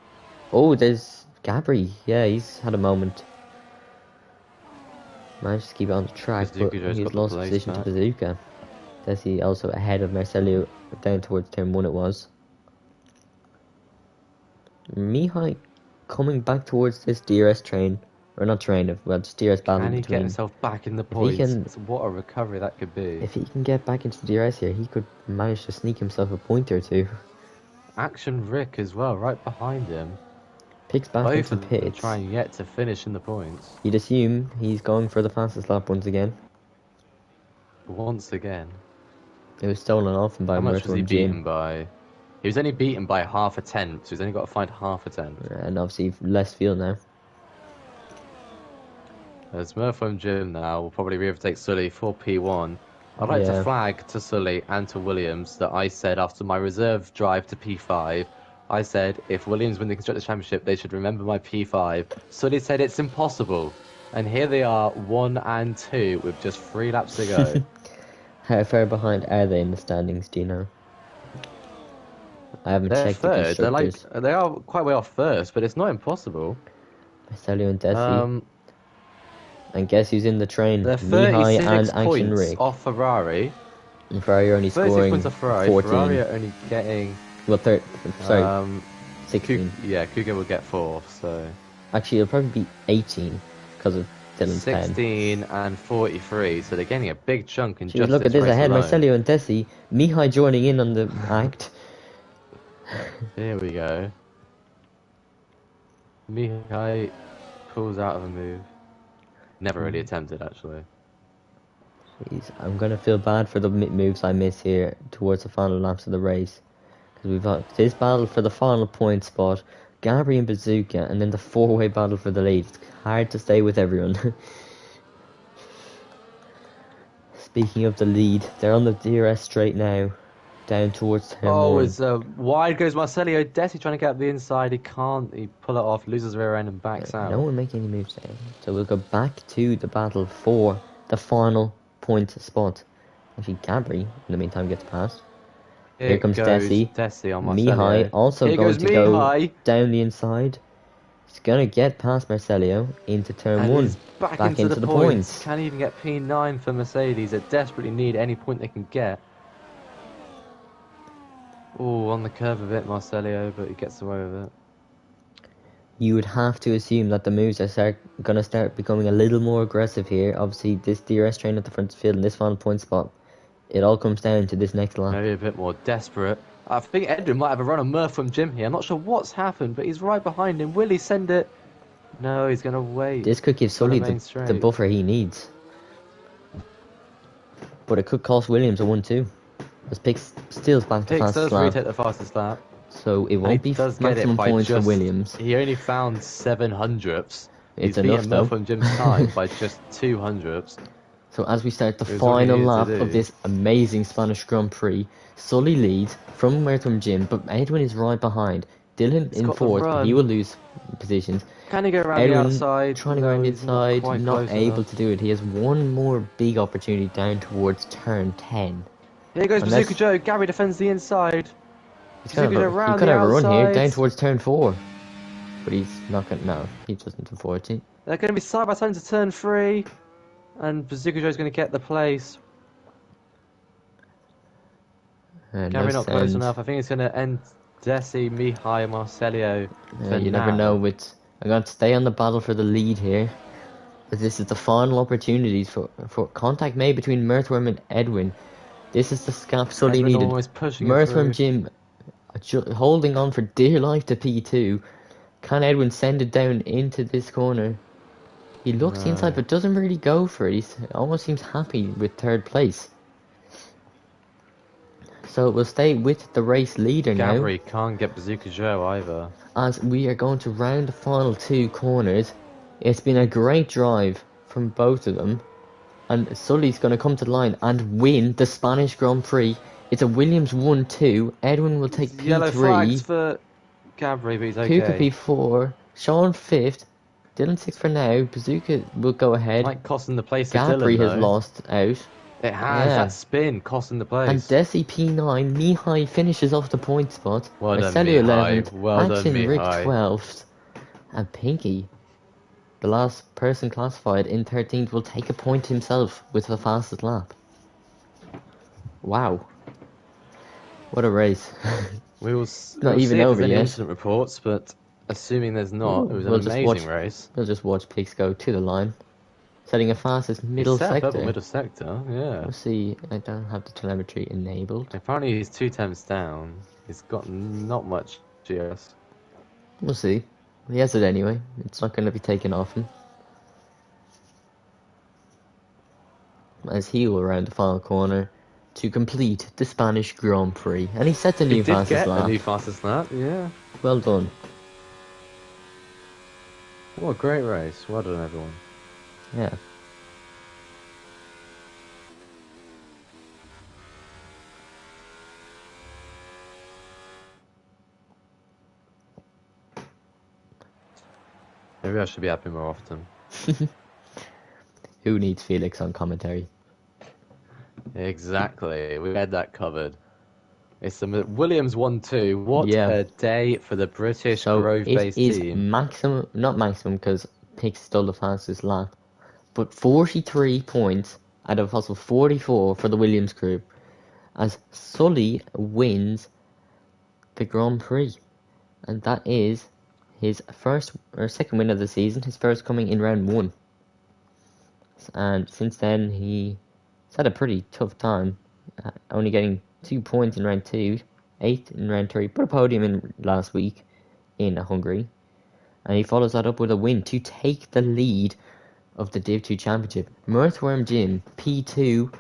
Oh, there's Gabri. Yeah, he's had a moment. Managed to keep it on the track, but Bazooka Joe's he's got the lost place position to back. Bazooka. Desi also ahead of Marcelio down towards turn 1 it was. Mihai coming back towards this DRS train. Or not train, well, just DRS battle Can he get between. himself back in the he points? can- What a recovery that could be. If he can get back into the DRS here, he could manage to sneak himself a point or two. Action Rick as well, right behind him. Picks back Both into of them pits. trying yet to finish in the points. You'd assume he's going for the fastest lap once again. Once again. It was stolen off him by How much Murphy was he and beaten Jim. by? He was only beaten by half a tenth, so he's only got to find half a tenth. And obviously less fuel now. As Murphy and Jim now will probably re-overtake Sully for P1. I'd like to Yeah. flag to Sully and to Williams that I said after my reserve drive to P5, I said if Williams win the Constructors' Championship, they should remember my P5. Sully said it's impossible. And here they are, 1 and 2, with just 3 laps to go. How far behind are they in the standings, do you know? I haven't They're checked the third. constructors. They are quite way off first, but it's not impossible. Marcelio and Desi. And guess who's in the train? They're Mihai 36 and Action points Rick. off Ferrari. And Ferrari are only 36 scoring points off Ferrari. 14. Ferrari are only getting... Well, sorry, 16. Kuga will get 4th, so... Actually, it'll probably be 18 because of Dylan's 10. 16 and 43, so they're getting a big chunk in Jeez, just look at this race ahead. alone. Marcelio and Desi. Mihai joining in on the act. Here we go. Mihai pulls out of a move. Never really attempted, actually. Jeez, I'm gonna feel bad for the moves I miss here towards the final laps of the race, because we've got this battle for the final point spot, Gabri and Bazooka, and then the 4-way battle for the lead. It's hard to stay with everyone. Speaking of the lead, they're on the DRS straight now, down towards turn Oh, 1. it's wide goes Marcelio. Desi trying to get up the inside. He can't. He pull it off, loses rear end and backs out. No one making any moves there. So we'll go back to the battle for the final point spot. Actually, Gabri, in the meantime, gets past. Here comes goes Desi. Desi on Mihai Marcelio. also Here going goes to go Mihai. down the inside. He's going to get past Marcelio into turn And 1. he's back Back into the the points. points. Can't even get P9 for Mercedes. They desperately need any point they can get. Oh, on the curve a bit, Marcelio, but he gets away with it. You would have to assume that the moves are going to start becoming a little more aggressive here. Obviously, this DRS train at the front of the field and this final point spot. It all comes down to this next lap. Maybe a bit more desperate. I think Edwin might have a run on Murph from Jim here. I'm not sure what's happened, but he's right behind him. Will he send it? No, he's going to wait. This could give Sully main the straight. buffer he needs. But it could cost Williams a 1-2. As Pix steals back the Pix fastest does lap. retake the fastest lap. So it And won't he be does get maximum it by points for just, Williams. He only found 700ths. It's He's enough beaten though. Murph from Jim's time by just 200ths. So as we start the It was what he final needed to lap do. of this amazing Spanish Grand Prix, Sully leads from Merton Jim, but Edwin is right behind. Dylan in got the fourth, but he run. will lose positions. Can he go around Edwin the outside? trying to go No, around the he's not inside, quite not close able enough. to do it. He has one more big opportunity down towards turn 10. Here goes Unless- Bazooka Joe. Gary defends the inside. He's Bazooka Joe he round could the have a run here outside. down towards turn 4. But he's not going to, no, he doesn't unfortunately. They're going to be side by side to turn 3. And Bazooka Joe's going to get the place. And Gary no not close send. enough. I think it's going to end Desi, Mihai, Marcelio. for You never now. know. I'm going to stay on the battle for the lead here. But this is the final opportunities for contact made between Mirthworm and Edwin. This is the scap Sully Edwin needed. almost pushing it Mirthworm through. Jim holding on for dear life to P2. Can Edwin send it down into this corner? He looks No. inside but doesn't really go for it. He almost seems happy with third place. So we'll stay with the race leader now. Gabri can't get Bazooka Joe either. As we are going to round the final 2 corners. It's been a great drive from both of them. And Sully's going to come to the line and win the Spanish Grand Prix. It's a Williams 1-2. Edwin will take Yellow flags P3. for Gabri, but he's okay. Kuka P4. Sean 5th. Dylan 6th for now. Bazooka will go ahead. Might cost him the place for Gabri Dylan, has though. lost out. It has, Yeah. that spin cost him the place. And Desi P9. Mihai finishes off the point spot. Well done, Marcelio Mihai. 11th. Well done, Action Rick Mihai. 12th. And Pinky, the last person classified in 13th, will take a point himself with the fastest lap. Wow. What a race. We will not we'll even see if over there's any yet. incident reports, but assuming there's not, it was We'll an just amazing watch- race. We'll just watch Pix go to the line. Setting a fastest middle He's set up sector. middle sector, yeah. Let's see, I don't have the telemetry enabled. Apparently he's 2 temps down. He's got not much GS. We'll see. He has it anyway. It's not going to be taken off him. As he will round the final corner to complete the Spanish Grand Prix. And he set the He new did fastest get lap. a new fastest lap, yeah. Well done. What a great race. Well done, everyone. Yeah. Maybe I should be happy more often. Who needs Felix on commentary? Exactly. We had that covered. It's the Williams 1-2. What Yeah. a day for the British So it Grove-based is team. maximum, not maximum because Pix stole the fastest lap, but 43 points out of a possible 44 for the Williams group as Sully wins the Grand Prix. And that is his first or second win of the season, his first coming in round 1. And since then, he's had a pretty tough time, only getting 2 points in round 2, 8th in round 3, put a podium in last week in Hungary. And he follows that up with a win to take the lead of the Div 2 Championship. Mirthworm Jim, P2,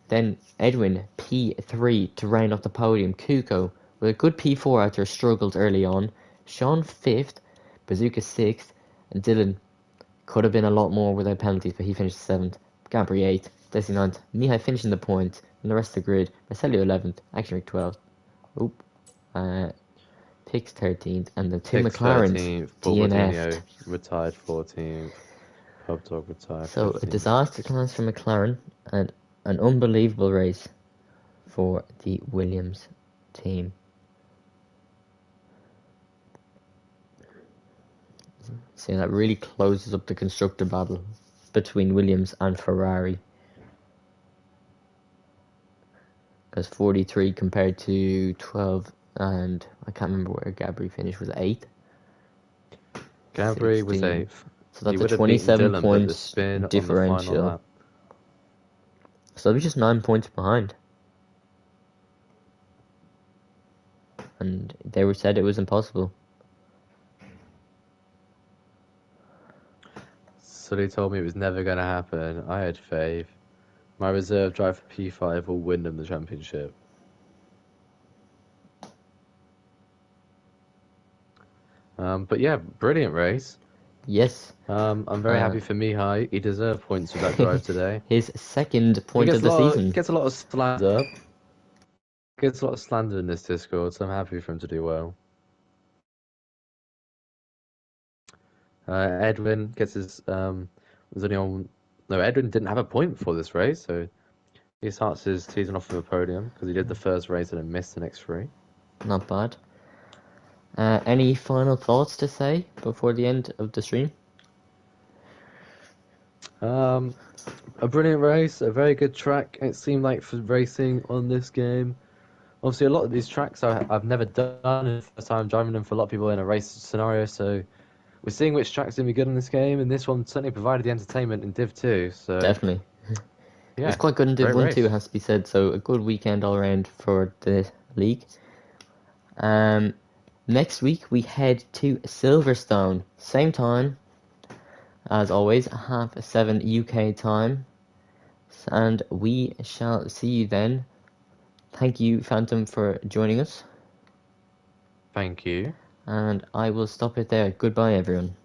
then Edwin, P3 to round off the podium. Kuko with a good P4 after struggles early on. Sean 5th, Bazooka 6th, and Dylan could have been a lot more without penalties, but he finished 7th. Gabri 8th, Desi 9th, Mihai finishing the points, and the rest of the grid. Marcelio 11th, Action Rick 12th. Pix 13th, and the two Pix McLarens 13th, but DNF'd. Wardinho retired 14th. Pub Dog retired So a 15th. disaster class for McLaren and an unbelievable race for the Williams team. So that really closes up the constructor battle between Williams and Ferrari. Because 43 compared to 12, and I can't remember where Gabri finished, was 8th? Gabri was 16. 8th. So that's He a would have beaten 27 Dylan, but the points spin on the final differential. lap. So they're just 9 points behind. And they were said it was impossible. Sully told me it was never going to happen. I had faith. My reserve drive for P5 will win them the championship. But yeah, brilliant race. Yes. I'm very happy for Mihai. He deserved points for that drive today. His second He point gets of the season. Gets a lot of slander. Gets a lot of slander in this Discord, so I'm happy for him to do well. Edwin gets his was only on. No, Edwin didn't have a point before this race, so he starts his season off with a podium because he did the first race and then missed the next 3. Not bad. Any final thoughts to say before the end of the stream? A brilliant race, a very good track. It seemed like for racing on this game. Obviously, a lot of these tracks I've never done. It's the first time driving them for a lot of people in a race scenario, so we're seeing which track's going to be good in this game, and this one certainly provided the entertainment in Div 2. So Definitely. yeah, It was quite good in Div great 1 race. too, it has to be said. So a good weekend all around for the league. Next week we head to Silverstone. Same time, as always, 7:30 UK time. And we shall see you then. Thank you, Phantom, for joining us. Thank you. And I will stop it there. Goodbye, everyone.